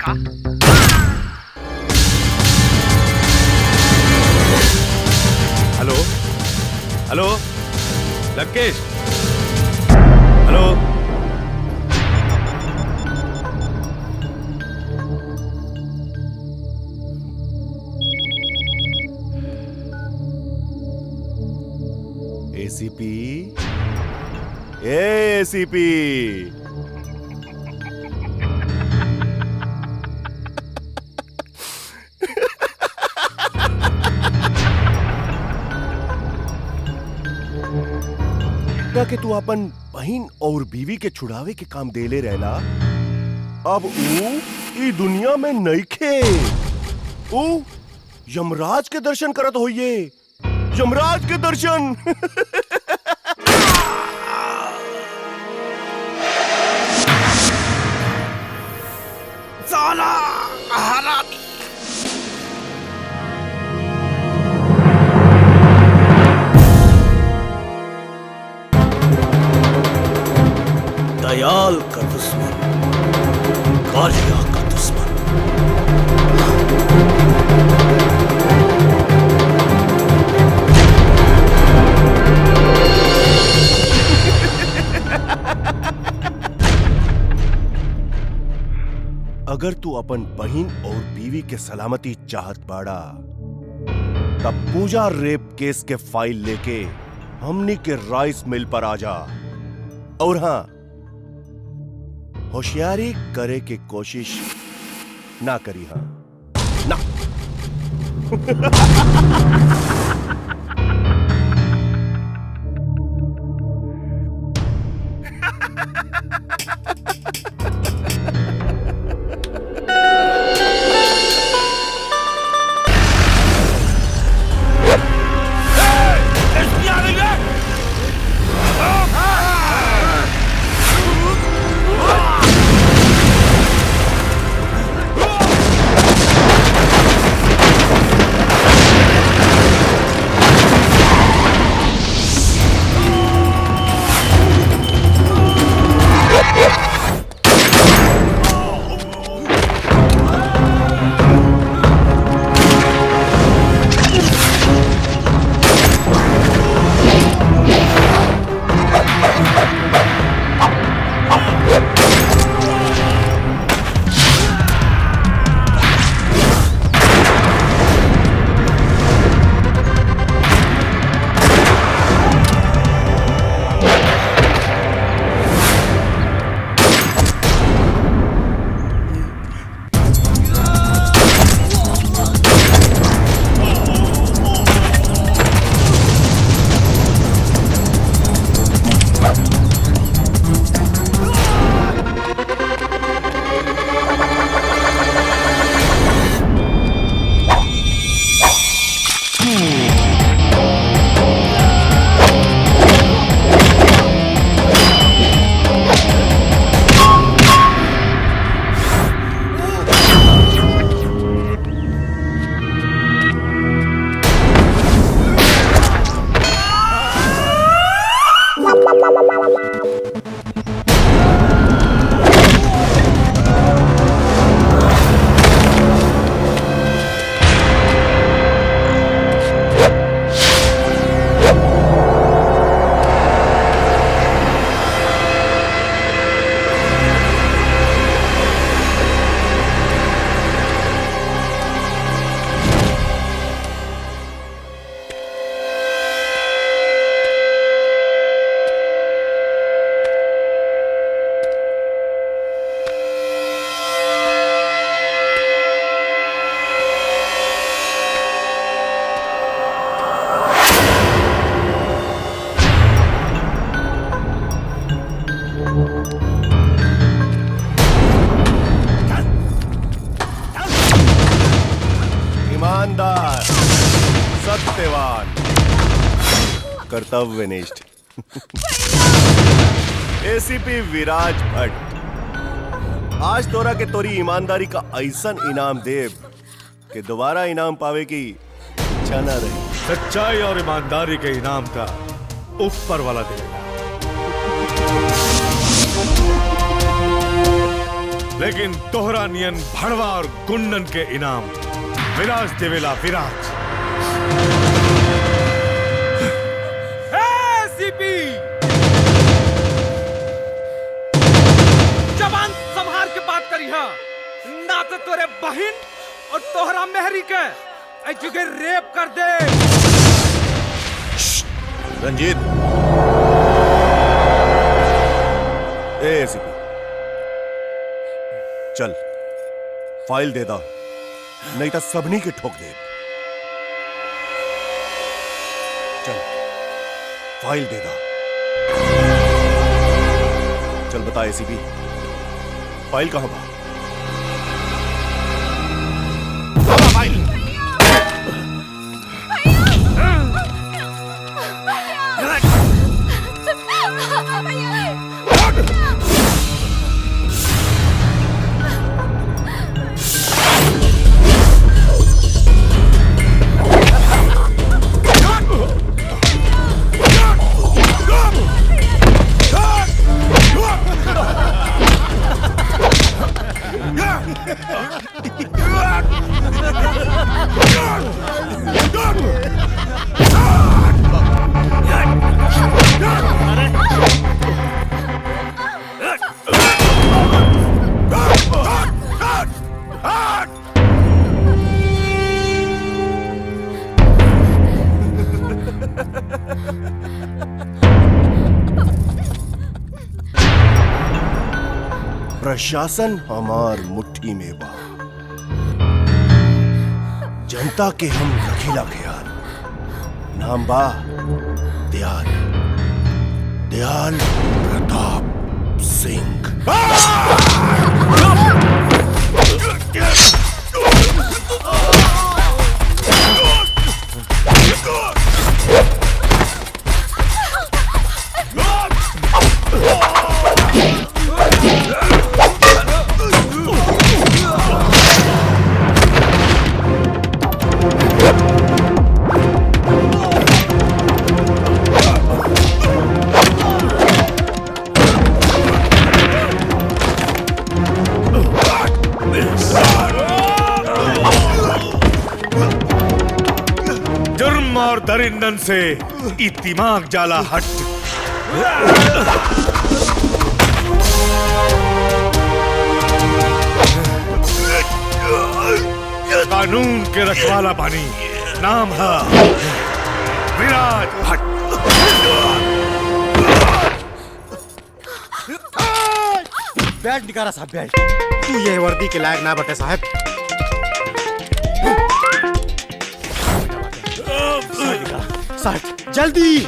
Hello hello Lankesh, hello ACP ACP कि तू अपन बहन और बीवी के छुड़ावे के काम देले रहला, अब ई दुनिया में नइखे। यमराज के दर्शन करत होइए, यमराज के दर्शन। साला हरामी। दयाल का दुश्मन, कालिया का दुश्मन। अगर तू अपन बहन और बीवी के सलामती चाहत बाड़ा, तब पूजा रेप केस के फाइल लेके हमनी के राइस मिल पर आ जा। और हां, होशियारी करे के कोशिश ना करी। हां ना। ईमानदार, सत्यवान, कर्तव्यनिष्ठ एसीपी विराज भट्ट, आज तोरा के तोरी ईमानदारी का ऐसन इनाम देव कि दोबारा इनाम पावे की इच्छा ना रही। सच्चाई और ईमानदारी के इनाम का ऊपर वाला देगा, लेकिन तोहरा नियन भड़वा और गुंडन के इनाम विराज देवेला। विराज सीपी, जबान संभाल के बात करी हा, ना तो तोरे बहन और तोहरा मेहरी के ऐ जगह रेप कर दे। रंजीत, एसीपी, चल फाइल दे दा, नहीं तो सबनी के ठोक दे। चल फाइल दे दा। चल बता एसीपी, फाइल कहां बा? फाइल प्रशासन हमार मुट्ठी में बा, जनता के हम रखीला ख्याल। नाम बा दयाल, दयाल प्रताप सिंह। जुर्म और दरिंदन से ई दिमाग जाला हट। कानून के रखवाला बानी, नाम है विराज भट्ट। बेल्ट निकाला साहब, बेल्ट। तू ये वर्दी के लायक ना बटे साहब। साहब जल्दी।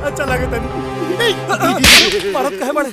अच्छा लगे तनी भारत कहे बड़े।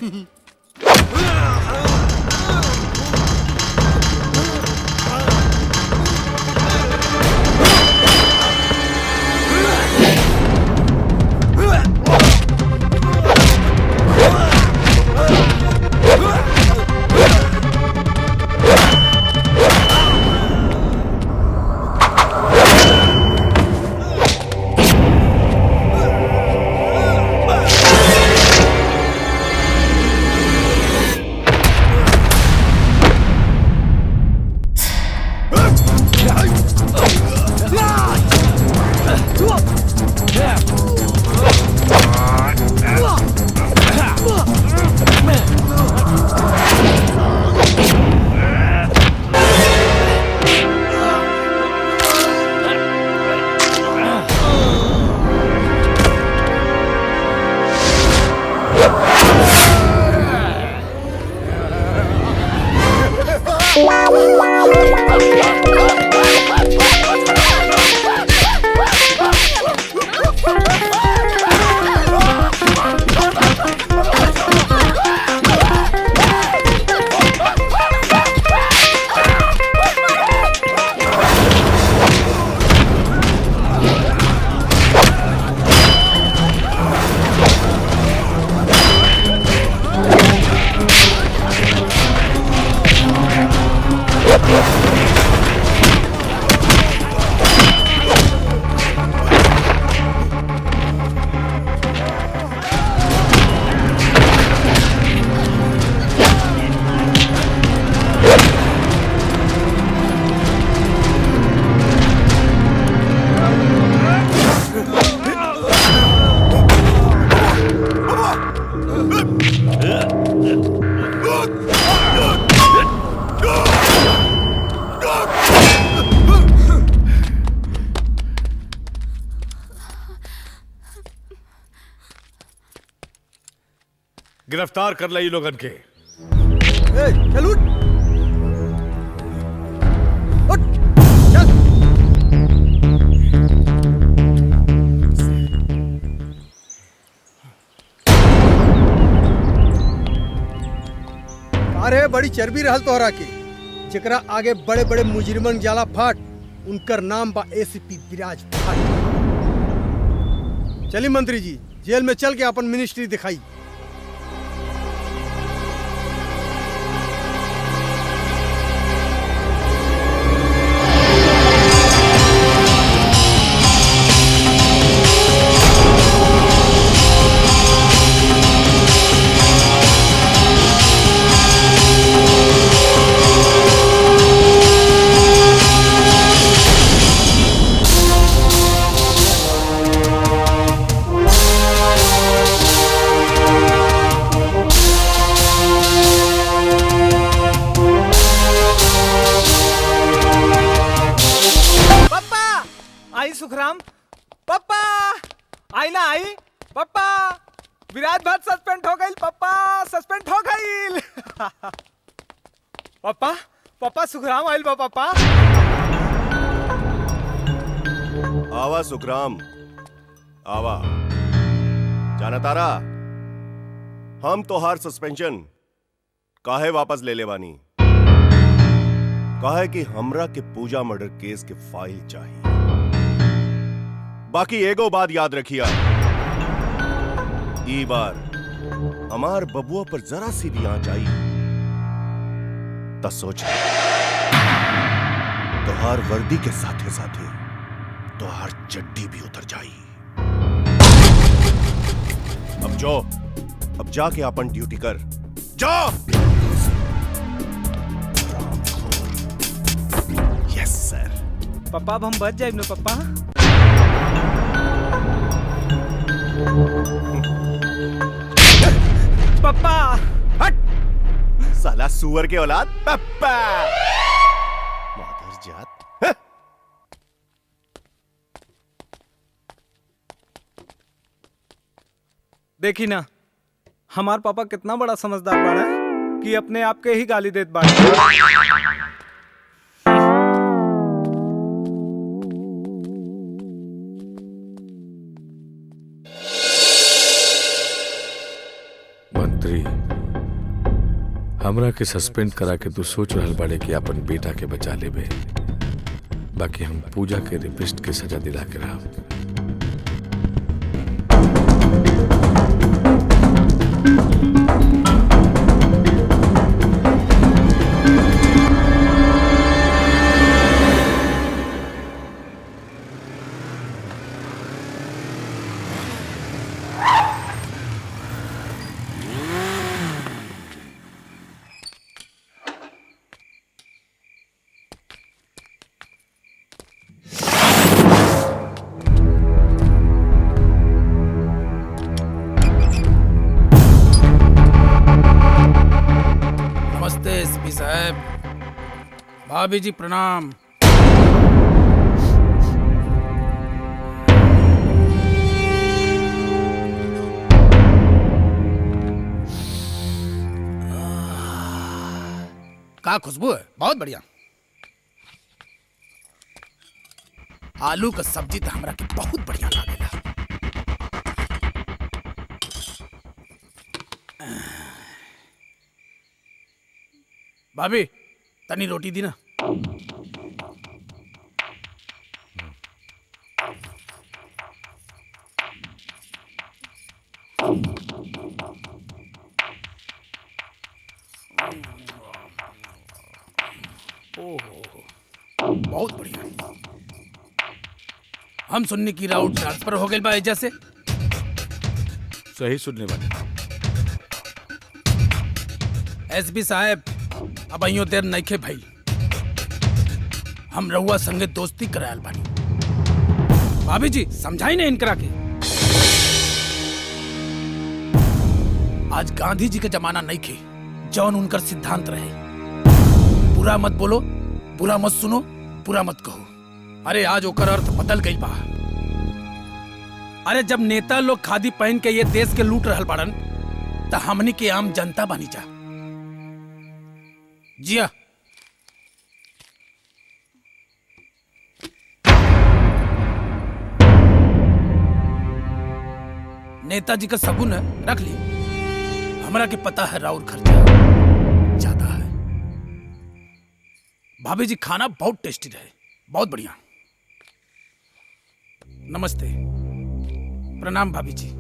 गिरफ्तार कर ली लोगन के। चल उठ। अरे बड़ी चर्बी रहल तोहरा के, जेकरा आगे बड़े बड़े मुजरिमन जाला फाट, उनकर नाम बा एसीपी विराज फाट। चली मंत्री जी, जेल में चल के अपन मिनिस्ट्री दिखाई। सुखराम पप्पा आई ना आई पप्पा विराज भट्ट सस्पेंड हो गई पप्पा सस्पेंड हो गई पप्पा पप्पा सुखराम आइल बा पप्पा आवा सुखराम आवा जाना तारा हम तोहार सस्पेंशन काहे वापस ले ले बानी काहे कि हमरा के पूजा मर्डर केस के फाइल चाहिए बाकी एगो बात याद रखिया ई बार हमार बबुआ पर जरा सी भी आंच आई तो सोच तोहार वर्दी के साथे साथे तोहार चड्डी भी उतर जाई अब जाके अपन ड्यूटी कर जा यस सर पप्पा अब हम बच जाए ना पप्पा पप्पा हट साला सुअर के औलाद पप्पा मादर जात देखी ना हमार पापा कितना बड़ा समझदार बाड़ा कि अपने आप के ही गाली देत बाड़ा मंत्री हमरा के सस्पेंड करा के तू सोच रहल बाड़े कि अपन बेटा के बचा लेबे बाकी हम पूजा के रेपिस्ट के सजा दिला के रहा भाभी जी प्रणाम। क्या खुशबू है, बहुत बढ़िया। आलू का सब्जी तो हमरा के बहुत बढ़िया लागेला। भाभी तनी रोटी दी ना। बहुत बढ़िया। हम सुनने की राउट ट्रांसफर हो गए बा एजा से। सही सुनने वाले एसपी साहब अब अइयो देर नइखे भाई, हम रउआ संगे दोस्ती करायल बानी। भाभी जी समझाई नहीं इनकरा के। आज गांधी जी के जमाना नइखे जौन उनकर सिद्धांत रहे, बुरा मत बोलो, बुरा मत सुनो, बुरा मत कहो। अरे आज ओकर अर्थ बदल गई बा। अरे जब नेता लोग खादी पहन के ये देश के लूट रहल बाड़न, त तो हमनी के आम जनता बनी जा। जिया नेताजी का सगुन है, रख ली। हमरा के पता है राउर खर्चा ज्यादा है। भाभी जी खाना बहुत टेस्टी रहे, बहुत बढ़िया। नमस्ते, प्रणाम भाभी जी।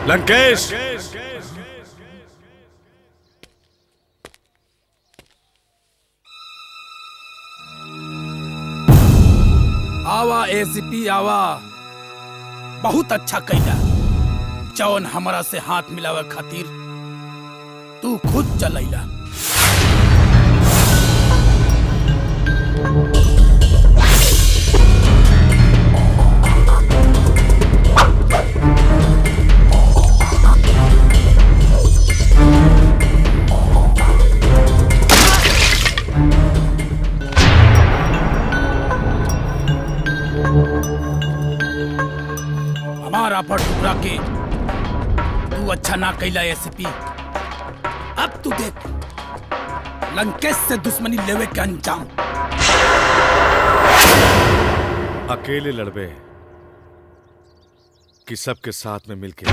लंकेश, आवा एसीपी आवा। बहुत अच्छा कैला। जौन हमारा से हाथ मिलावे खातिर तू खुद चलैला। हमारा पर टुकड़ा के तू अच्छा ना कैला एसीपी। अब तू देख लंकेश से दुश्मनी लेवे के अंजाम। अकेले लड़बे कि सबके साथ में मिलके?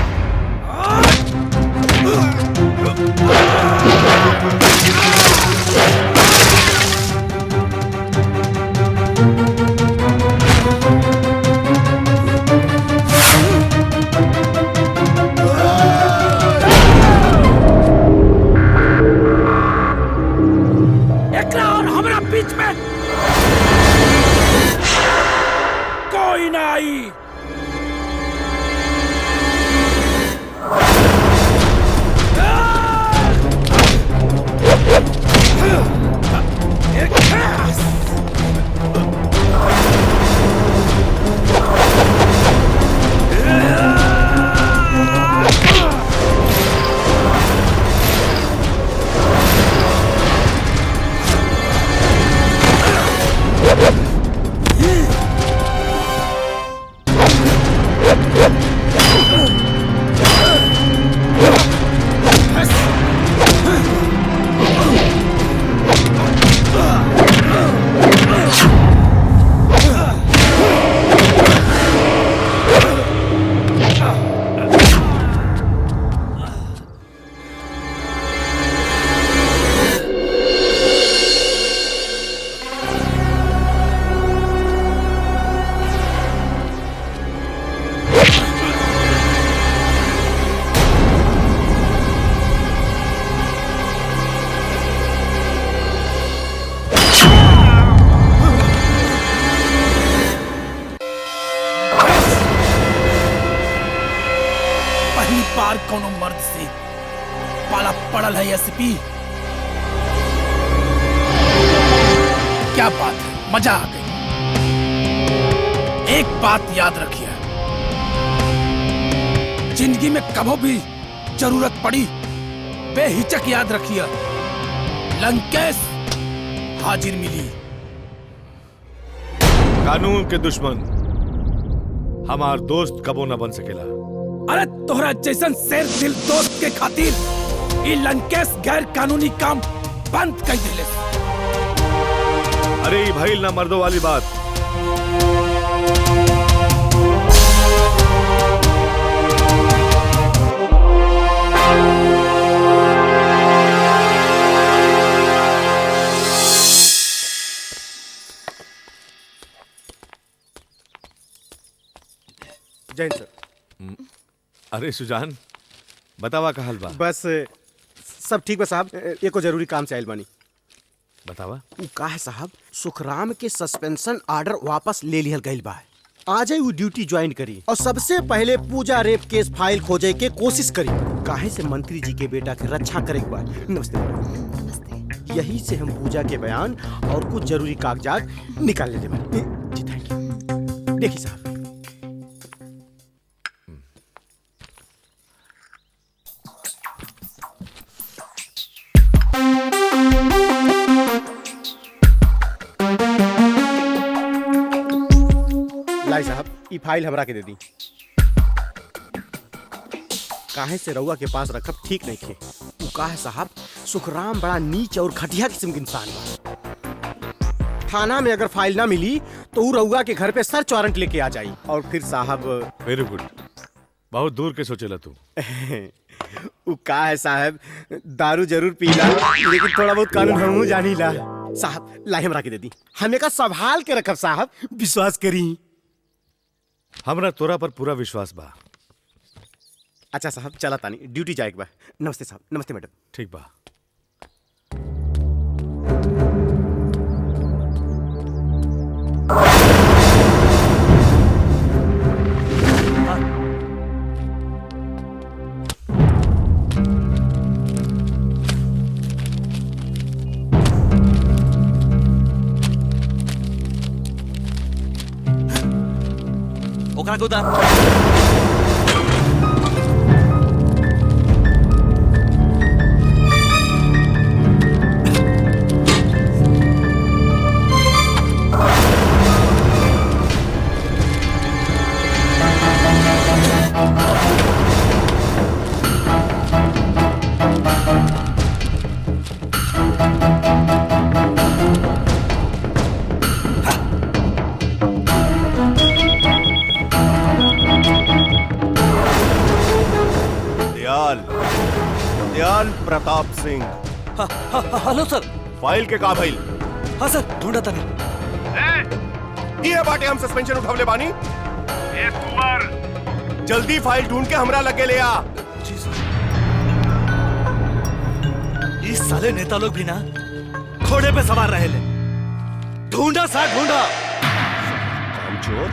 एकला और हमरा बीच में कोई ना आई। बार कोनो मर्द से पाला पड़ल है एसपी। क्या बात है, मजा आ गई। एक बात याद रखिए, जिंदगी में कभी भी जरूरत पड़ी बेहिचक याद रखिए, लंकेश हाजिर मिली। कानून के दुश्मन हमार दोस्त कबो न बन सकेला। अरे तोहरा जैसन शेर दिल दोस्त के खातिर ई लंकेश गैर कानूनी काम बंद कर दिले। अरे भाई ना मर्दों वाली बात। जय सर। अरे सुजान, बतावा का हाल बा? बस सब ठीक बा साहब, एको जरूरी काम से आइल बानी। बतावा। उ का है साहब, सुखराम के सस्पेंशन ऑर्डर वापस ले लिहल गइल बा। आज ही वो ड्यूटी ज्वाइन करी और सबसे पहले पूजा रेप केस फाइल खोजे के कोशिश करी। काहे से मंत्री जी के बेटा के रक्षा करे के बा। नमस्ते। नमस्ते। यही से हम पूजा के बयान और कुछ जरूरी कागजात निकाल लेते बानी। जी थैंक यू। देखिए साहब, लाई साहब, ई फाइल हमरा के दे दी। काहे से रउआ के पास रखब ठीक नहीं थे। उ का है साहब, सुखराम बड़ा नीच और घटिया किस्म के इंसान बा। थाना में अगर फाइल ना मिली तो उ रउआ के घर पे सर्च वारंट लेके आ जाई। और फिर साहब वेरी गुड, बहुत दूर के सोचेला तू। उ का है साहब, दारू जरूर पीला लेकिन थोड़ा बहुत कानून हमहू जानीला। साहब लाई हमरा के दे दी, हमें का संभाल के रखब साहब, विश्वास करी। हमरा तोरा पर पूरा विश्वास बा। अच्छा साहब, चला तानी, ड्यूटी जाए के बा। नमस्ते साहब। नमस्ते मैडम। ठीक बा। ओकरा के उतार। दयाल प्रताप सिंह। हेलो सर। फाइल के का भइल? हाँ सर, ढूंढा था नहीं। ये बाटे हम सस्पेंशन उठवले बानी। ए कुमार, जल्दी फाइल ढूंढ के हमरा लगे ले आ। जी सर। इस साले नेता लोग भी ना घोड़े पे सवार रहे ले। ढूंढा सा ढूंढा। चोर।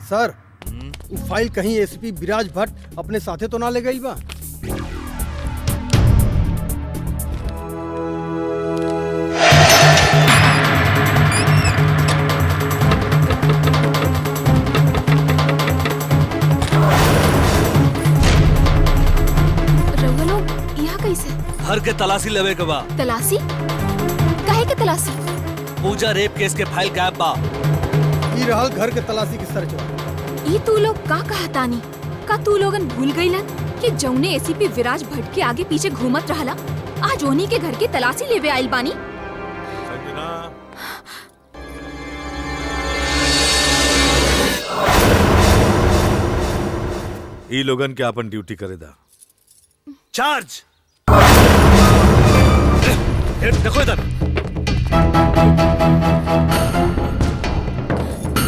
सर, उ फाइल कहीं एसपी विराज भट्ट अपने साथे तो ना ले गई बा? रउआ लोग यहाँ कैसे? घर के तलाशी लेवे के बा। तलाशी? काहे के तलाशी? पूजा रेप केस के फाइल गायब बा। ई रहल घर के तलाशी की सर्च। ई तू लोग का कहतानी? का तू लोगन भूल गईलन कि जौने एसीपी विराज भट्ट के आगे पीछे घूमत रहला, आज ओनी के घर की तलाशी लेवे आइल बानी? संजना, ई लोगन के अपन ड्यूटी करे दा। चार्ज। देखो इधर।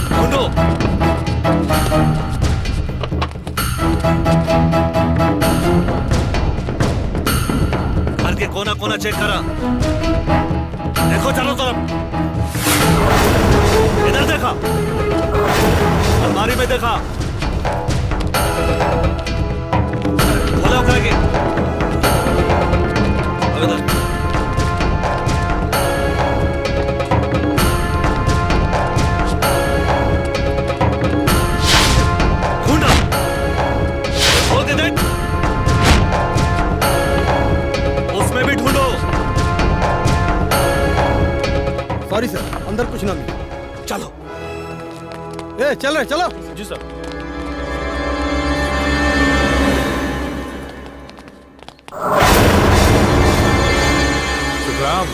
ढूंढो। घर के कोना कोना चेक करा। देखो चारों तरफ। इधर देखा, अलमारी में देखा। खोलो करके। अब इधर। ढूंढा। खोल के देख। उसमें भी ढूंढो। सॉरी सर, अंदर कुछ ना मिला। चलो। ए चल रहे, चलो। जी सर। सुखराम,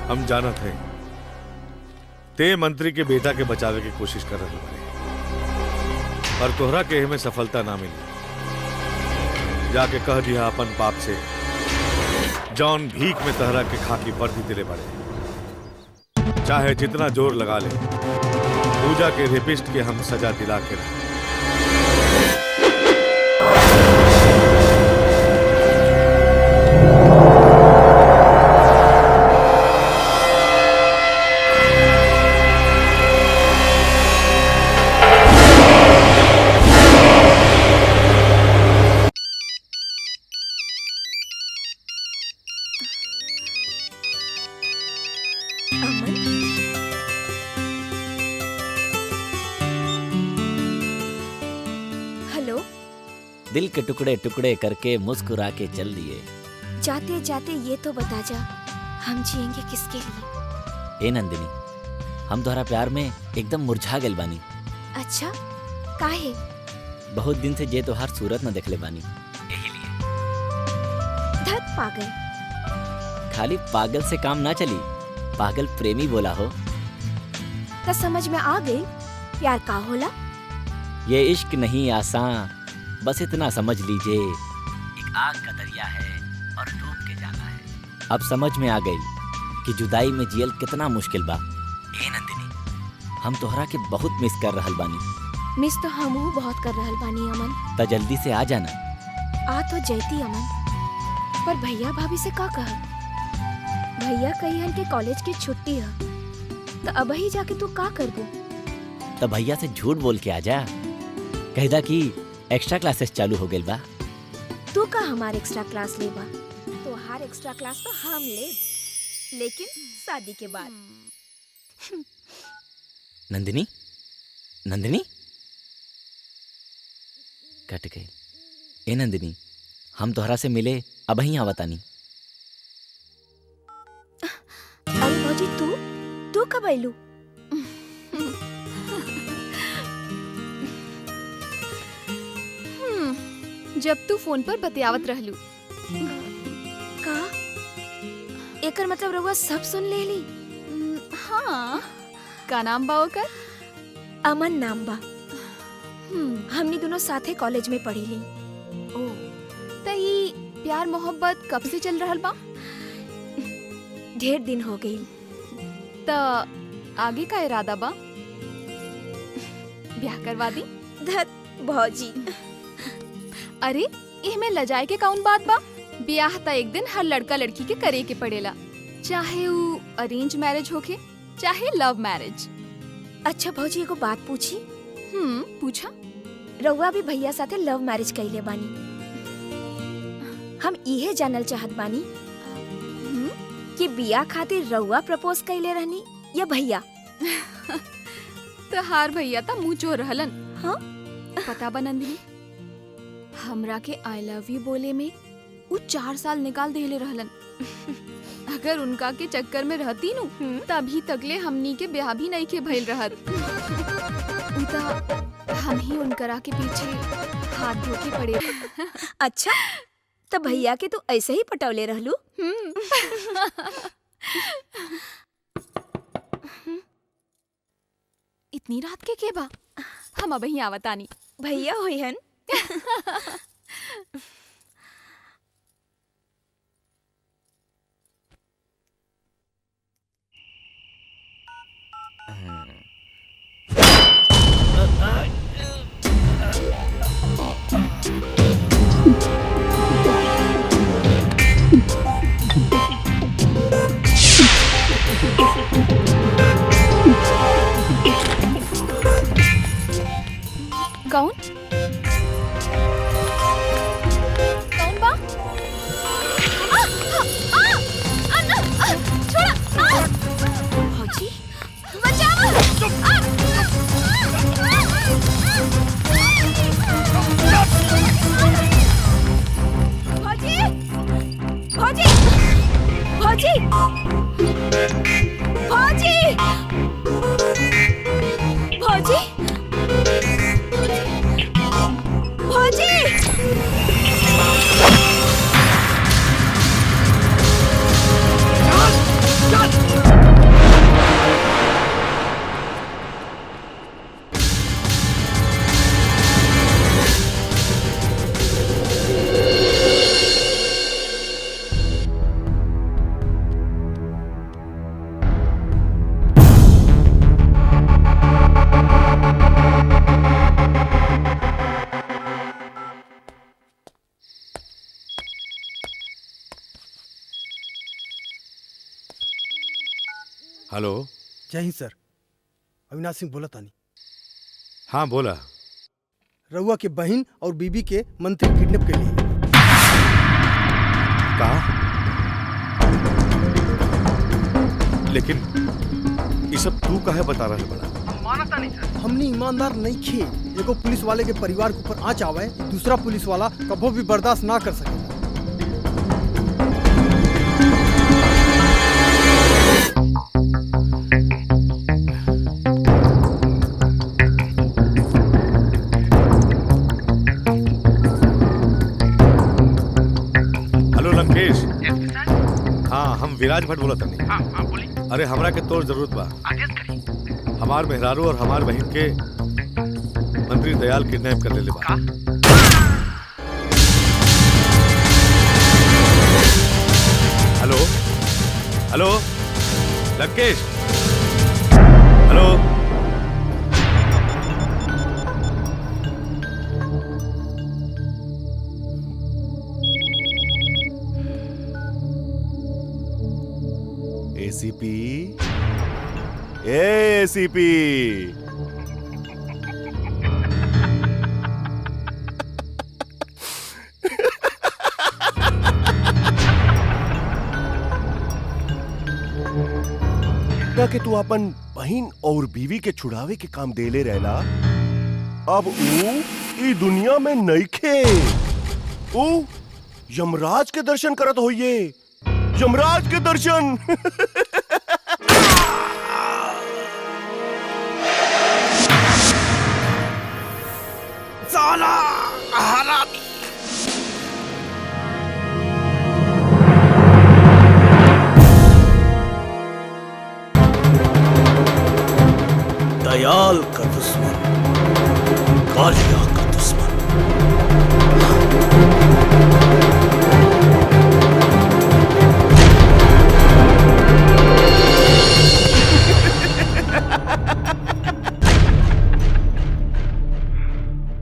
हम जानत है ते मंत्री के बेटा के बचावे की कोशिश कर रहे बारे, पर तोहरा के में सफलता ना मिली। जाके कह दिया अपन बाप से जौन भीख में तहरा के खाकी वर्दी दिले बारे, चाहे जितना जोर लगा ले, पूजा के रेपिस्ट के हम सजा दिला के रहे। दिल के टुकड़े टुकड़े करके मुस्कुरा के चल दिए। जाते जाते ये तो बता जा, हम जिएंगे किसके लिए? ए नंदिनी, हम तोहरा प्यार में एकदम मुरझा गइल बानी। अच्छा, काहे? बहुत दिन से जे तोहार सूरत न देखले बानी। धत पागल। खाली पागल से काम ना चली, पागल प्रेमी बोला हो। तो समझ में आ गई प्यार का होला? ये इश्क नहीं आसान, बस इतना समझ लीजिए, एक आग का दरिया है और डूब के जाना है। अब समझ में आ गई कि जुदाई में जियल कितना मुश्किल बा। ए नंदिनी, हम तोहरा के बहुत मिस कर रहल बानी। मिस तो हमहू बहुत कर रहल बानी अमन। त जल्दी से आ जाना। आ तो जैती अमन, पर भैया भाभी से का कह? भैया कहियन के कॉलेज की छुट्टी है, तो अब ही जाके तू का करबो? त भैया से झूठ बोल के आ जा, कहदा कि एक्स्ट्रा क्लासेस चालू हो गइल बा। तू का हमार एक्स्ट्रा क्लास लेबा? तो हर एक्स्ट्रा क्लास तो हम ले, लेकिन शादी के बाद। नंदिनी, नंदिनी कट गई। ए नंदिनी, हम तोहरा से मिले अब ही आवतानी। अरे भौजी, तू कब आइलू? जब तू फोन पर बतियावत रहलू। का? एकर मतलब रउआ सब सुन लेली? हाँ। का नाम बा ओकर? अमन नाम बा। हमनी दोनों साथे कॉलेज में पढ़ी ली। ओ, तई प्यार मोहब्बत कब से चल रहल बा? ढेर दिन हो गई। त आगे का इरादा बा? ब्याह करवा दी? धत भौजी। अरे इहमें लजाए के कौन बात बा? ब्याह त एक दिन हर लड़का लड़की के करे के पड़ेला, चाहे वो अरेंज मैरिज होके चाहे लव मैरिज। अच्छा भौजी, एगो बात पूछी? पूछा। रउआ भी भैया साथे लव मैरिज कइले बानी। हम इहे जानल चाहत बानी कि बिया खातिर रउआ प्रपोज कइले रहनी या भैया? तो हार भैया ता मुँह चोर रहलन। हाँ? पता बा नंदिनी, हमरा के आई लव यू बोले में वो 4 साल निकाल देले रहलन। अगर उनका के चक्कर में रहती नु, तभी तकले हमनी के ब्याह भी नहीं के भइल रहत। हम ही उनकरा के पीछे हाथ धो के पड़े। अच्छा, तो भैया के तू ऐसे ही पटौले रहलू? इतनी रात के बा? हम अब ही आवतानी। भैया होई हन। कौन? कौन बा? छोड़ा! भौजी, बचाओ! भौजी! भौजी! भौजी! भौजी! भौजी! भौजी! हेलो। जय हिंद सर, अविनाश सिंह बोला तानी। हाँ बोला। रउआ के बहन और बीबी के मंत्री किडनैप के लिए। कहा? लेकिन ये सब तू काहे बता रहा है बड़ा? मानता नहीं सर। हमने ईमानदार नहीं खे। एगो पुलिस वाले के परिवार के ऊपर आँच आवे, दूसरा पुलिस वाला कभो भी बर्दाश्त ना कर सके। हेलो लंकेश। हाँ, हम विराज भट्ट बोलत हनी। हाँ, बोली। अरे हमरा के तोर जरूरत बा। आदेश करी। हमार मेहरारू और हमार बहन के मंत्री दयाल किडनैप कर लेले बा। Hello hello Lankesh, hello. ACP, ACP, कि तू अपन बहन और बीवी के छुड़ावे के काम देले रहला, अब ई दुनिया में नइखे। ऊ यमराज के दर्शन करत होइए, यमराज के दर्शन। साला हरामी। दयाल का दुश्मन, कालिया का दुश्मन।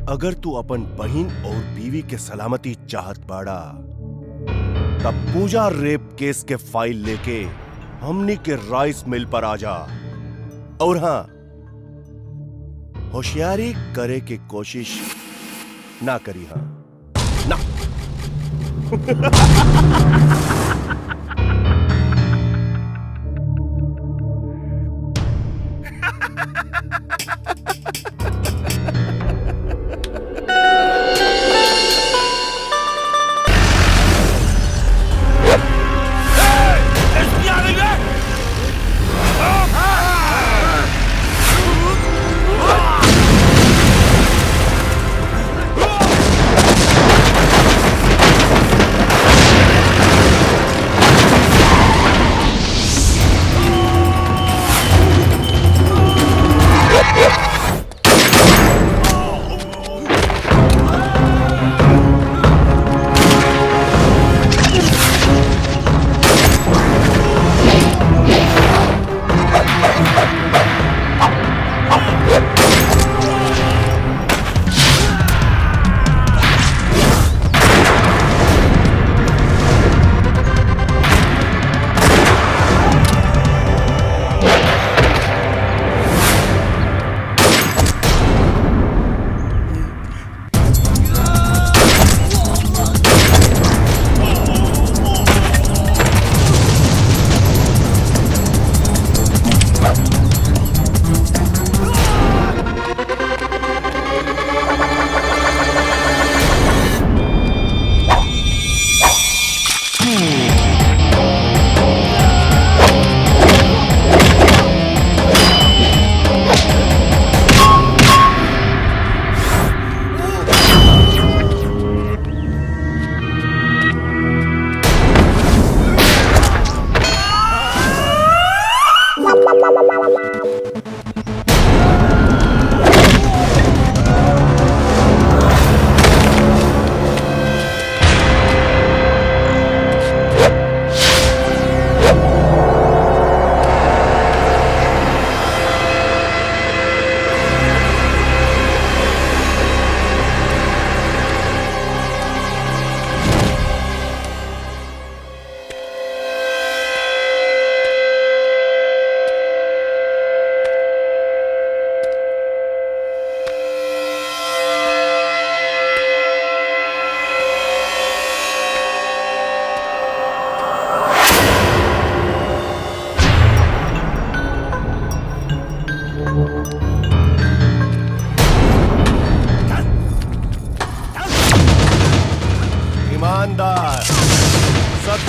अगर तू अपन बहन और बीवी के सलामती चाहत बाड़ा, तब पूजा रेप केस के फाइल लेके हमनी के राइस मिल पर आ जा। और हां, होशियारी करे की कोशिश ना करी। हां ना।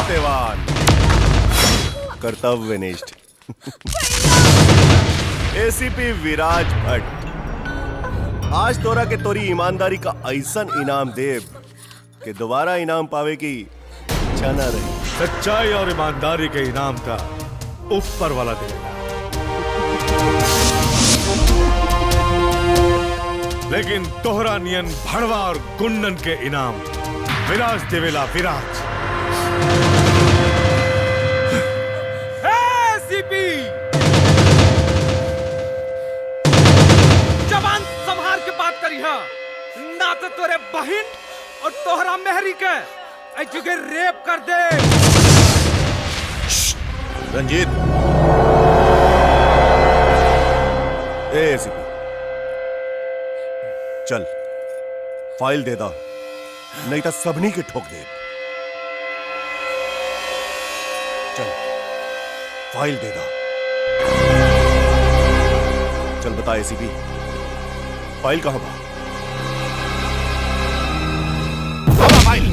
सत्यवान, कर्तव्यनिष्ठ एसीपी विराज भट्ट, आज तोरा के तोरी ईमानदारी का ऐसन इनाम देव कि दोबारा इनाम पावे की इच्छा न रही। सच्चाई और ईमानदारी के इनाम का ऊपर वाला देगा, लेकिन तोहरा नियन भड़वा और गुंडन के इनाम विराज देवेला विराज। सीपी जवान संभाल के बात करी है, ना तो तोरे बहन और तोहरा मेहरी के जगह रेप कर दे। रंजीत, एसीपी चल फाइल दे दा, नहीं तो सबनी के ठोक दे। चल फाइल दे दा। चल बता एसीपी, फाइल कहां बा? फाइल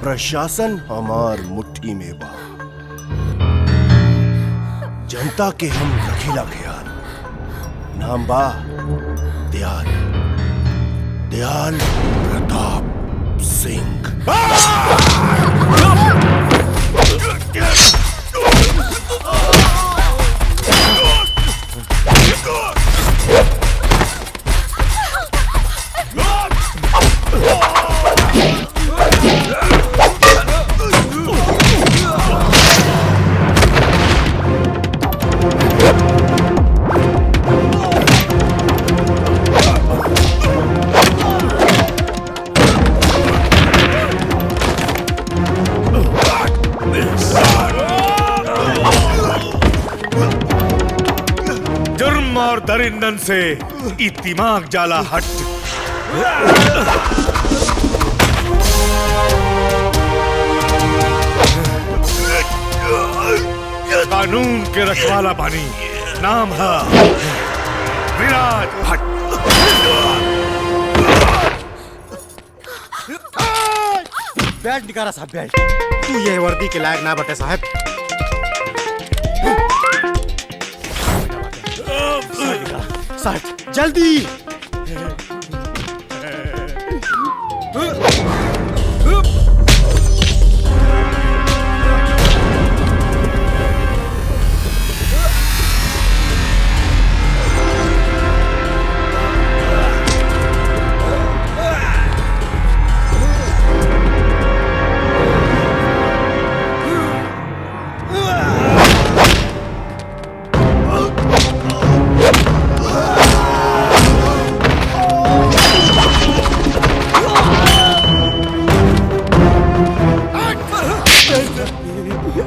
प्रशासन हमार मुट्ठी में बा, जनता के हम रखीला ख्याल। नाम बा दयाल, दयाल प्रताप सिंह। जुर्म और दरिंदन से इतिमाक जाला हट। कानून के रखवाला बानी, नाम है विराज भट्ट। बेल्ट निकाला साहब, बेल्ट। तू ये वर्दी के लायक ना बटे साहब। साहब जल्दी।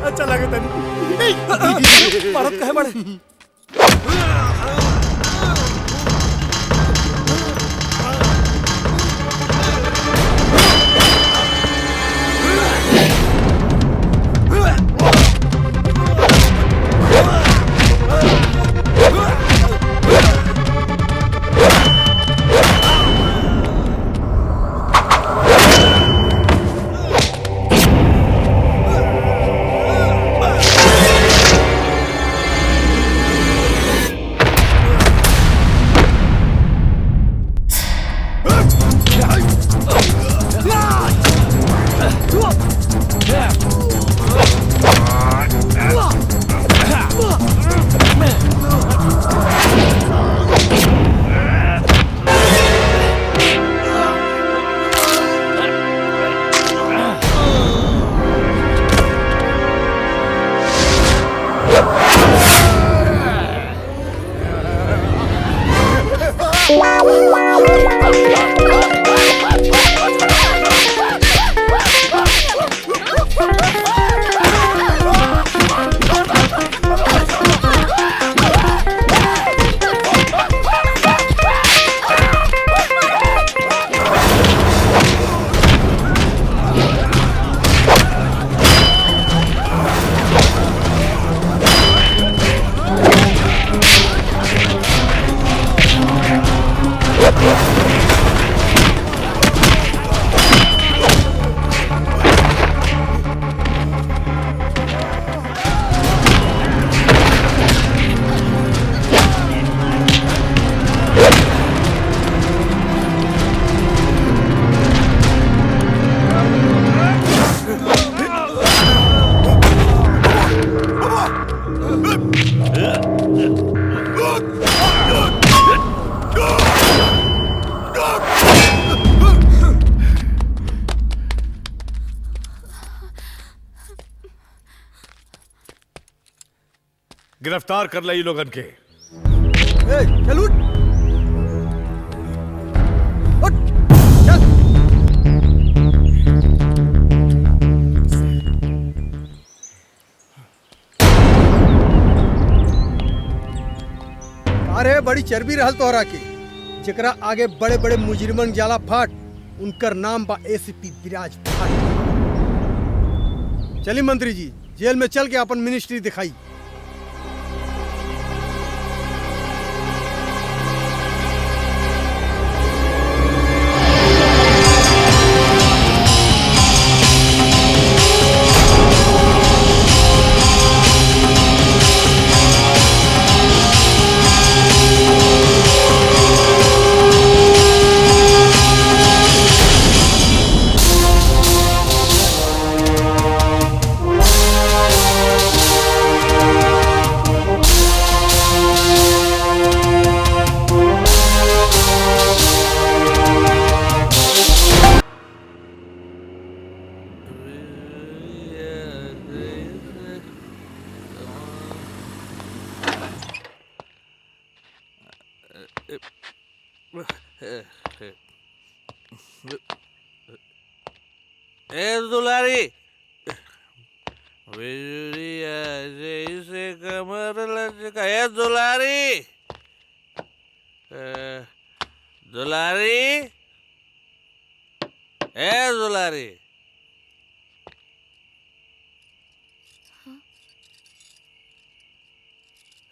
अच्छा लगे तनी भारत कहे बड़े। गिरफ्तार कर ले लोगन के। चल उठ। अरे बड़ी चर्बी रहल तोहरा के, जेकरा आगे बड़े बड़े मुजरिमन जाला फाट, उनकर नाम बा एसीपी विराज फाट। चली मंत्री जी, जेल में चल के अपन मिनिस्ट्री दिखाई। ए दुलारी, बिजलिया जैसे कमर लचका। ए दुलारी, दुलारी, ए दुलारी।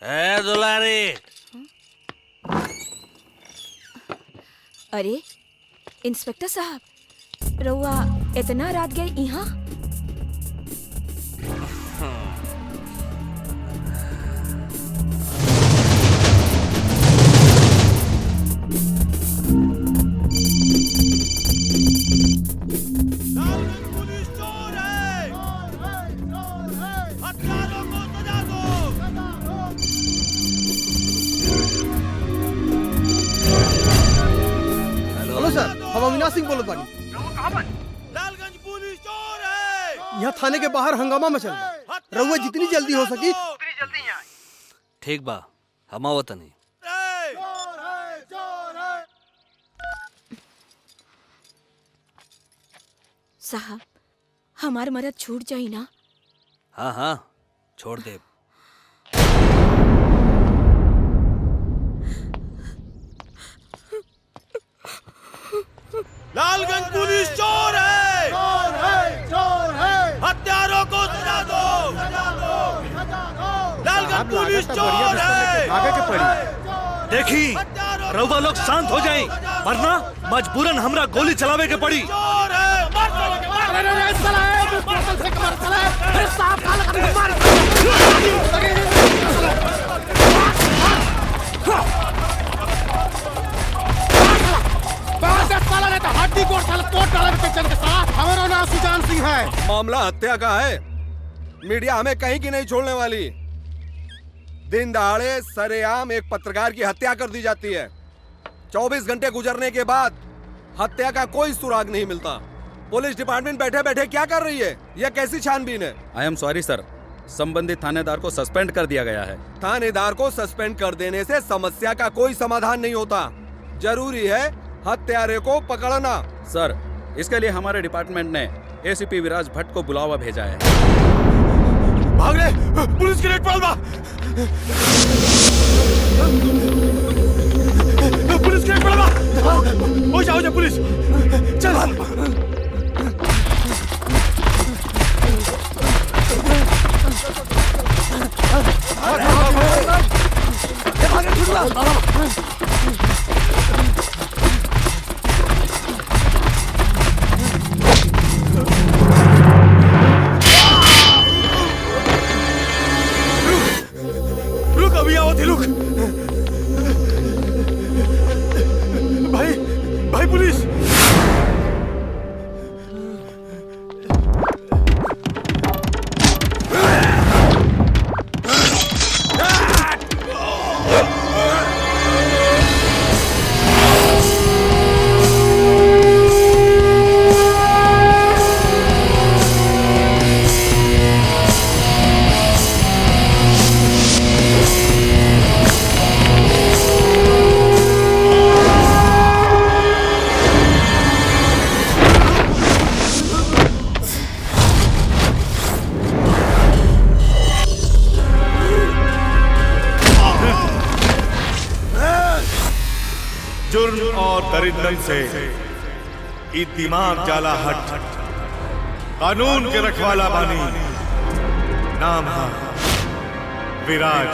ए दुलारी। अरे इंस्पेक्टर साहब, रउआ इतना रात गए यहाँ? हेलो सर, हम अविनाश सिंह बोलत बानी। यहाँ थाने के बाहर हंगामा मचल बा। रउआ जितनी जल्दी हो सकी उतनी जल्दी यहाँ आई। ठीक बा, हम आवत नहीं। साहब, हमार मरद छूट जाई ना? हाँ हाँ, छोड़ दे। लालगंज पुलिस चोर है, चोर है, चोर है। हत्यारों को सजा दो, सजा दो, सजा दो। लालगंज पुलिस चोर है। आगे के पड़ी। देखी, रउआ लोग शांत हो जाएं, वरना मजबूरन हमरा गोली चलावे के पड़ी। चोर है, मार चलो, मार। अरे साला है, तू बोतल से मार साला है। अरे साहब काला कर मार। साला ने तो हड्डी कोट साला कोट डाला के चल के साथ। हमारा नाम सुजान सिंह है। मामला हत्या का है, मीडिया हमें कहीं की नहीं छोड़ने वाली। दिन दहाड़े सरेआम एक पत्रकार की हत्या कर दी जाती है। 24 घंटे गुजरने के बाद हत्या का कोई सुराग नहीं मिलता। पुलिस डिपार्टमेंट बैठे बैठे क्या कर रही है? यह कैसी छानबीन है? आई एम सॉरी सर, संबंधित थानेदार को सस्पेंड कर दिया गया है। थानेदार को सस्पेंड कर देने से समस्या का कोई समाधान नहीं होता। जरूरी है हत्यारे को पकड़ना। सर, इसके लिए हमारे डिपार्टमेंट ने एसीपी विराज भट्ट को बुलावा भेजा है। भाग रे, पुलिस की रेड पड़ल बा। पुलिस की रेड पड़ल बा। हो जा पुलिस, चल। रुक अभी आओ थे, रुक। भाई, भाई पुलिस। दरिंदन से ई दिमाग जाला हट। कानून के रखवाला बानी, नाम है विराज।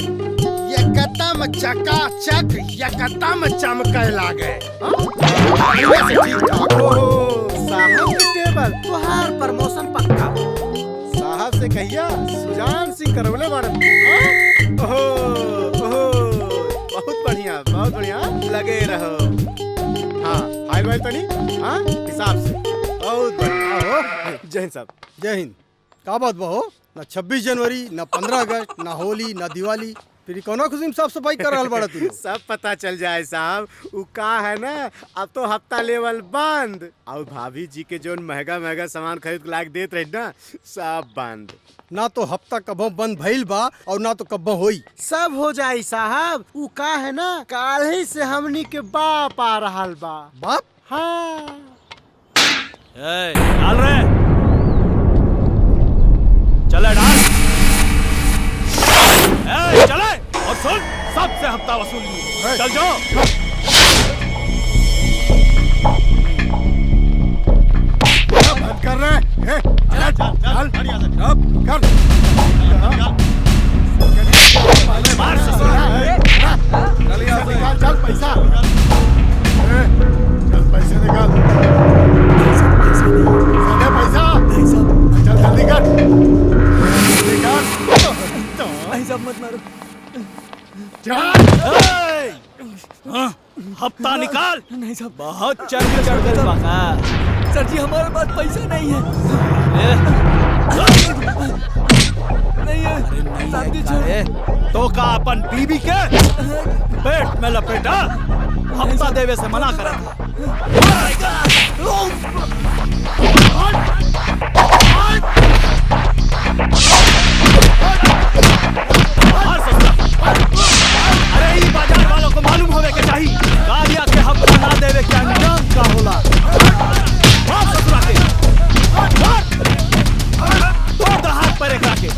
एकदम चकाचक एकदम चमके लागे साहब के टेबल तुहार प्रमोशन पक्का साहब से कहिया सुजान सिंह करवले बाड़न ओहो ओहो बहुत बढ़िया लगे रहो हाँ हाय भाई तनी हाँ हिसाब से बहुत बढ़िया हो जय हिंद साहब जय हिंद। का बात बा हो? ना 26 जनवरी ना 15 अगस्त ना होली ना दिवाली, फिर कौना खुशी में साफ सफाई कर रहल बाड़ा तू? सब पता चल जाए साहब। उ का है ना, अब तो हफ्ता लेवल बंद और भाभी जी के जो महंगा सामान खरीद के लाके देत रही ना सब बंद। ना तो हफ्ता कबो बंद भइल बा और ना तो कबो होई। सब हो जाई साहब। उ का है ना, काल ही से हमनी के बाप आ रहल बा। बाप? हाँ। डाल रहे चले डाल चले और सुन सबसे हफ्ता वसूल चल जाओ। बंद कर रहे चल पैसा पैसे निकाल पैसा चल जल्दी कर सब मत मारो। हफ्ता निकाल। नहीं साहब बहुत चढ़ गए बाका। सर जी हमारे पास पैसा नहीं है। नहीं है शादी छोड़। तो का अपन बीबी के पेट में लपेटा हफ्ता देवे से मना करा अरे ये बाजार वालों को मालूम होवे के चाहिए गालिया के हफ्ता ना देवे के अंजाम का होला। मार ससुरा के तोड़ दो हाथ पैर एकरा के।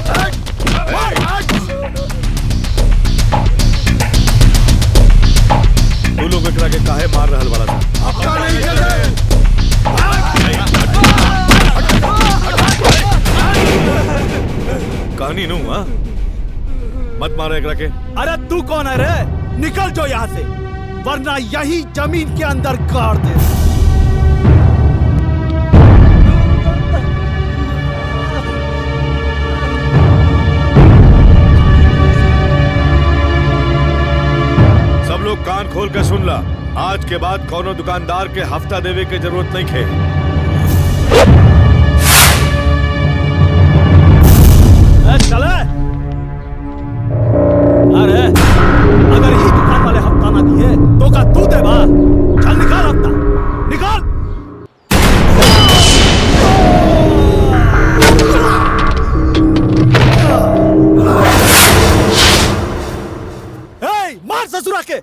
तू लोग एकरा के काहे मार रहल वाला था? हफ्ता नहीं चले। कहानी नू हाँ मत मारो एकरा के। अरे तू कौन है रे? निकल जो यहाँ से वरना यही जमीन के अंदर गाड़ दे। सब लोग कान खोल के सुन ला, आज के बाद कोनो दुकानदार के हफ्ता देवे के जरूरत नहीं है। चले अरे अगर ये दुकान वाले हफ्ता ना दिए तो का तू दे बा। चल निकाल हफ्ता निकाल। मार ससुरा के।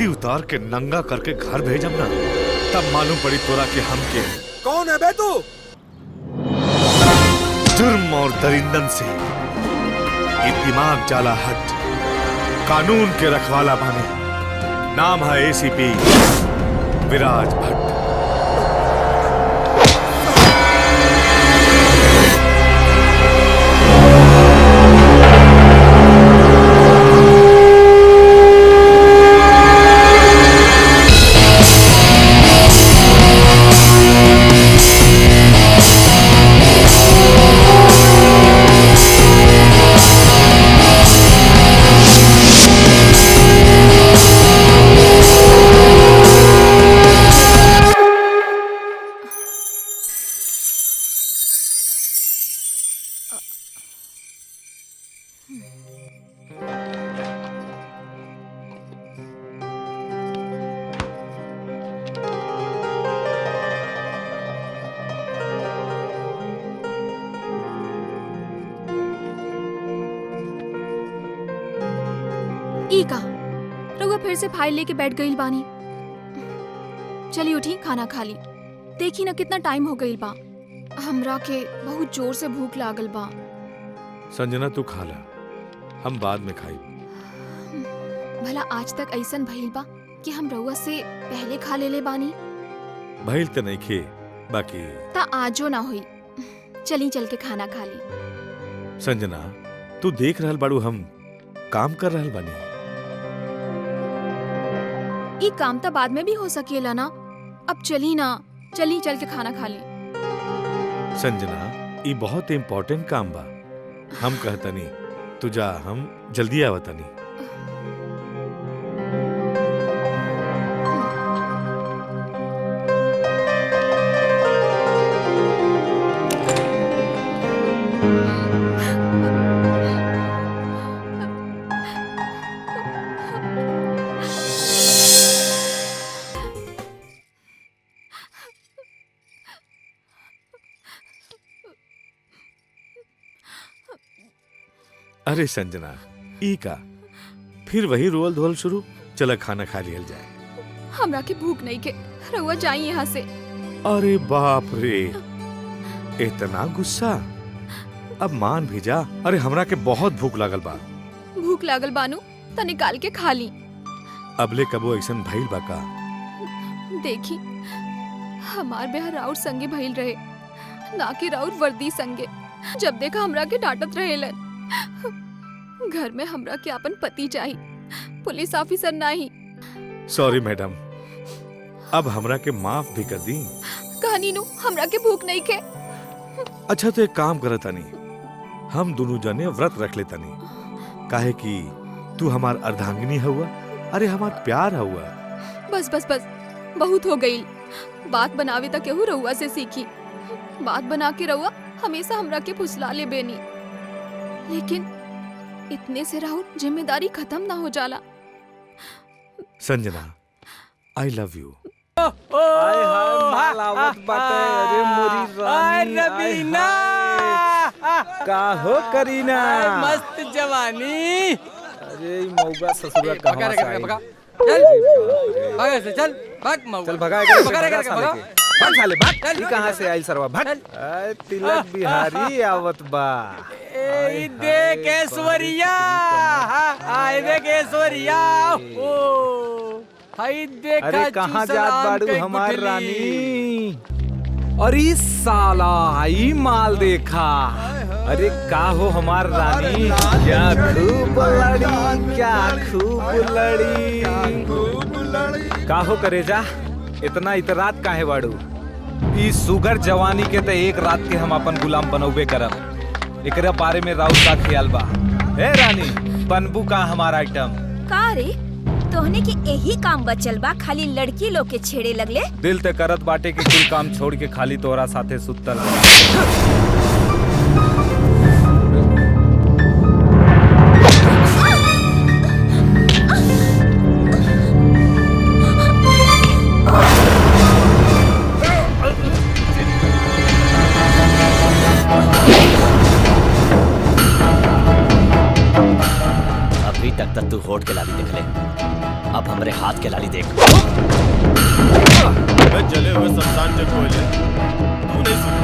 उतार के नंगा करके घर भेजम ना तब मालूम पड़ी तोरा के हम के। कौन है बे तू? जुर्म और दरिंदन से ये दिमाग जाला हट कानून के रखवाला बने। नाम है एसीपी विराज भट्ट। ईका रउआ फिर से फाइल लेके बैठ गईल बानी। चली उठी खाना खा ली। देखी ना कितना टाइम हो गईल बा। हमरा के बहुत जोर से भूख लागल बा। संजना तू खा ला, हम बाद में खाई। भला आज तक ऐसन भइल बा कि हम रउआ से पहले खा ले बानी। भइल त नहीं खे बाकी ता आजो ना हुई। चली चल के खाना खा ली। संजना तू देख रहल बाड़ू हम काम कर रहल बानी। ई काम तो बाद में भी हो सकेला ना। अब चली ना, चली चल के खाना खा ली। संजना ई बहुत इम्पोर्टेंट काम बा। हम कहतनी तू जा, हम जल्दी आवतनी। अरे संजना ई का फिर वही रोल धोल शुरू। चला खाना खा लिया जाए। हमरा के भूख नहीं के, रउआ जाई यहाँ से। अरे बाप रे, इतना गुस्सा। अब मान भी जा। अरे हमरा के बहुत भूख लागल बा। भूख लागल बानू त निकाल के खा ली। अबले कबो ऐसन भइल बा का? देखी, हमार ब्याह राउर संगे भइल रहे, ना कि राउर वर्दी संगे। जब देखा हमरा के डांटत रहेलन। घर में हमरा के अपन पति चाहिए, पुलिस ऑफिसर नहीं। सॉरी मैडम, अब हमरा के माफ भी कर दी। कहानी नु हमरा के भूख नहीं के। अच्छा तो एक काम करत तानी, हम दोनों जने व्रत रख लेता नहीं, काहे कि तू हमार अर्धांगिनी हुआ, अरे हमार प्यार हुआ। बस बस बस, बहुत हो गई। बात बनावे तक केहू रहुआ से सीखी। बात बना के रहुआ हमेशा हमरा के फुसला ले बेनी, लेकिन इतने से राहुल जिम्मेदारी खत्म ना हो जाला। Sanjana, I love you. का हो करीना? मस्त जवानी। अरे मौगा ससुरा कहाँ से आई? चल भाग से, चल भाग मौगा। चल भगा साले भाग। ई कहाँ से आई सरवा? भाग। तिलक बिहारी आवत बा। ए देख ऐश्वर्या, आए देख ऐश्वर्या। ओ हाय देखा। अरे कहाँ जात बाड़ू हमार रानी? अरे साला आई माल देखा। अरे का हो हमार रानी? क्या खूब लड़ी, क्या खूब लड़ी। का हो करेजा, इतना इतरात काहे बाड़ू? ई सुगर जवानी के तो एक रात के हम अपन गुलाम बनौबे करब। एकरा बारे में राउत का ख्याल बा? ए रानी, बनबू का हमार आइटम? का रे, तोहने के यही काम बचल बा, खाली लड़की लोग के छेड़े लगले? दिल ते करत बाटे कि कुल काम छोड़ के खाली तोरा साथे सुतल बा। अभी तक तू होठ के लाली देख ले, अब हमरे हाथ के लाली देख। जले हुए शमशान के कोयले, तू नहीं सुन।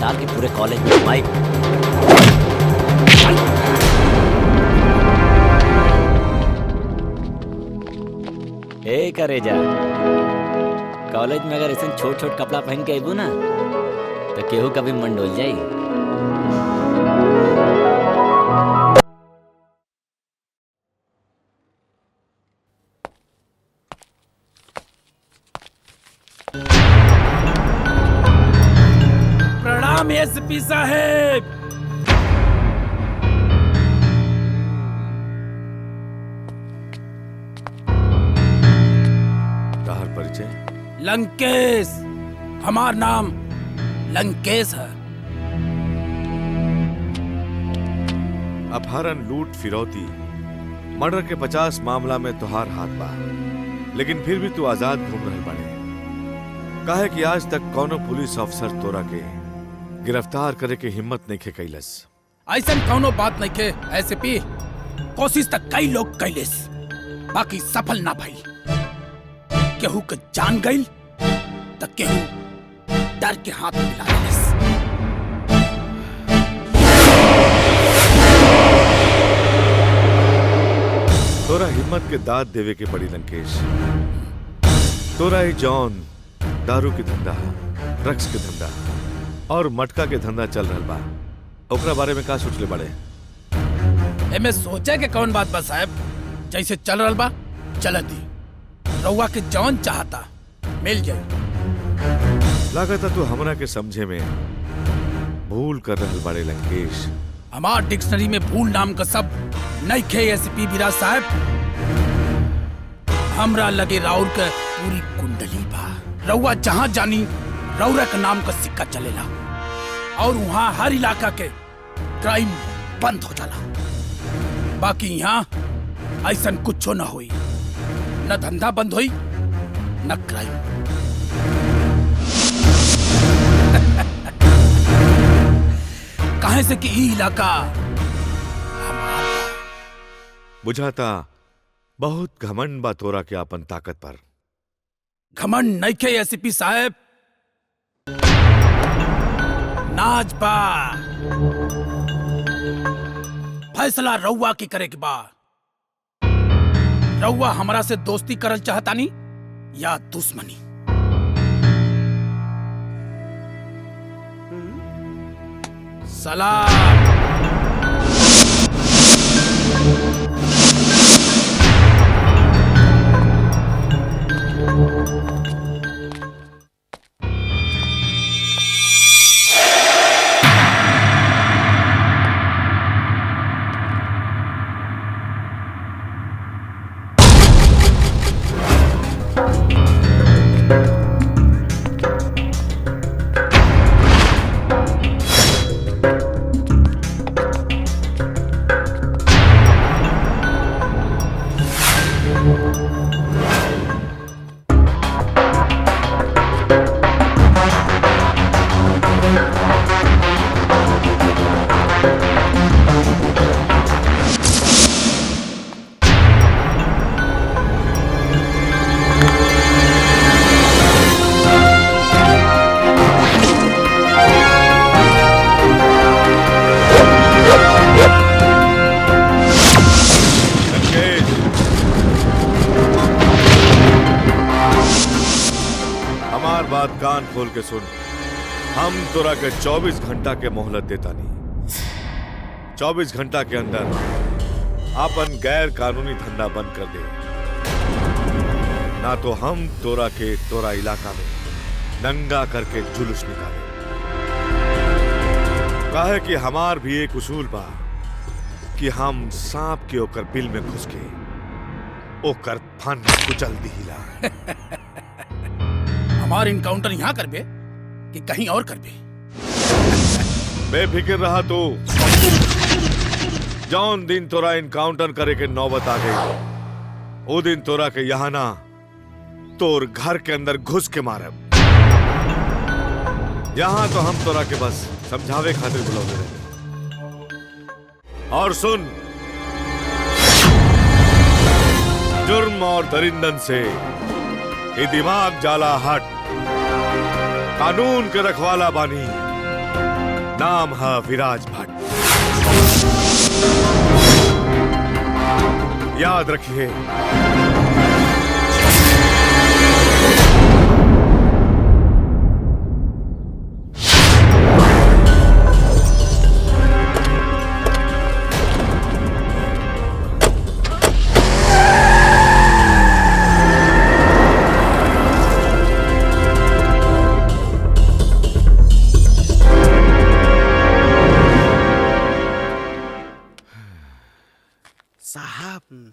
डाल के पूरे कॉलेज में माइक। ए करेजा, कॉलेज में अगर ऐसे छोट छोट कपड़ा पहन के आईबू ना तो केहू कभी मन डोल जाई। प्रणाम एसपी साहेब। ताहर परिचय? लंकेश, हमार नाम लंकेश है। अपहरण, लूट, फिरौती, मर्डर के 50 मामला में तुहार हाथ बा, लेकिन फिर भी तू आजाद घूम रहे बाड़े। काहे कि आज तक कौनो पुलिस अफसर तोरा के गिरफ्तार करे के हिम्मत नहीं खे कैलस। ऐसा कौनो बात नहीं के एसपी, कोशिश तक कई लोग कैलेस, बाकी सफल ना भई। केहू के जान गई तो केहू डर के हाथ मिला लेस। तोरा हिम्मत के दाद देवे के पड़ी लंकेश। तोरा ही जौन दारू के धंधा, ड्रग्स के धंधा और मटका के धंधा चल रहा बा, ओकरा बारे में का सोचले बड़े? एमे सोचे के कौन बात बा साहब, जैसे चल रहा बा चलती। रउआ के जौन चाहता मिल जाए। लागत तू हमरा के समझे में भूल कर रहल बड़े लंकेश। हमार डिक्शनरी में भूल नाम का शब्द नहीं खे एसपी विराज साहब। हमरा लगे राउर के पूरी कुंडली बा। रउआ जहाँ जानी रउरा का नाम का सिक्का चलेला और वहाँ हर इलाका के क्राइम बंद हो जाला। बाकी यहाँ ऐसा कुछ न होई, न धंधा बंद होई न क्राइम। काहे से कि ई इलाका बुझाता बहुत घमंड बा तोरा के अपन ताकत पर। घमंड नहीं खे एसपी साहब, नाच बा। फैसला रउआ की करे के बा। रउआ हमरा से दोस्ती करल चाहतानी या दुश्मनी? सलाम। कान खोल के सुन, हम तोरा के 24 घंटा के मोहलत देता नहीं। 24 घंटा के अंदर अपन गैर कानूनी धंधा बंद कर दे, ना तो हम तोरा के तोरा इलाका में नंगा करके जुलूस निकाले। काहे कि हमार भी एक उसूल बा कि हम सांप के ओकर बिल में घुस के ओकर फन कुचल दिहिला। हमार इनकाउंटर यहाँ करबे कि कहीं और करबे? बेफिक्र रहा तू। जौन दिन तोरा इनकाउंटर करे के नौबत आ गई, वो दिन तोरा के यहाँ ना तोर घर के अंदर घुस के मारब। यहाँ तो हम तोरा के बस समझावे खातिर बुलावे रहे। और सुन, जुर्म और दरिंदन से ये दिमाग जाला हट। कानून के रखवाला बानी, नाम है विराज भट्ट। याद रखिए।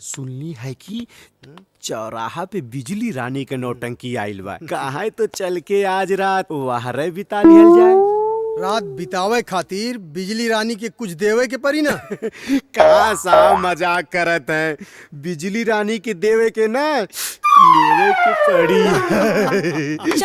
सुनली है कि चौराहा पे बिजली रानी के नौटंकी आइल बा। कहाँ तो चल के आज रात वहां बिता लिहल जाए। रात बितावे खातिर बिजली रानी के कुछ देवे के परी ना। का सा मजाक करत है। बिजली रानी के देवे के ना लेवे के पड़ी। चल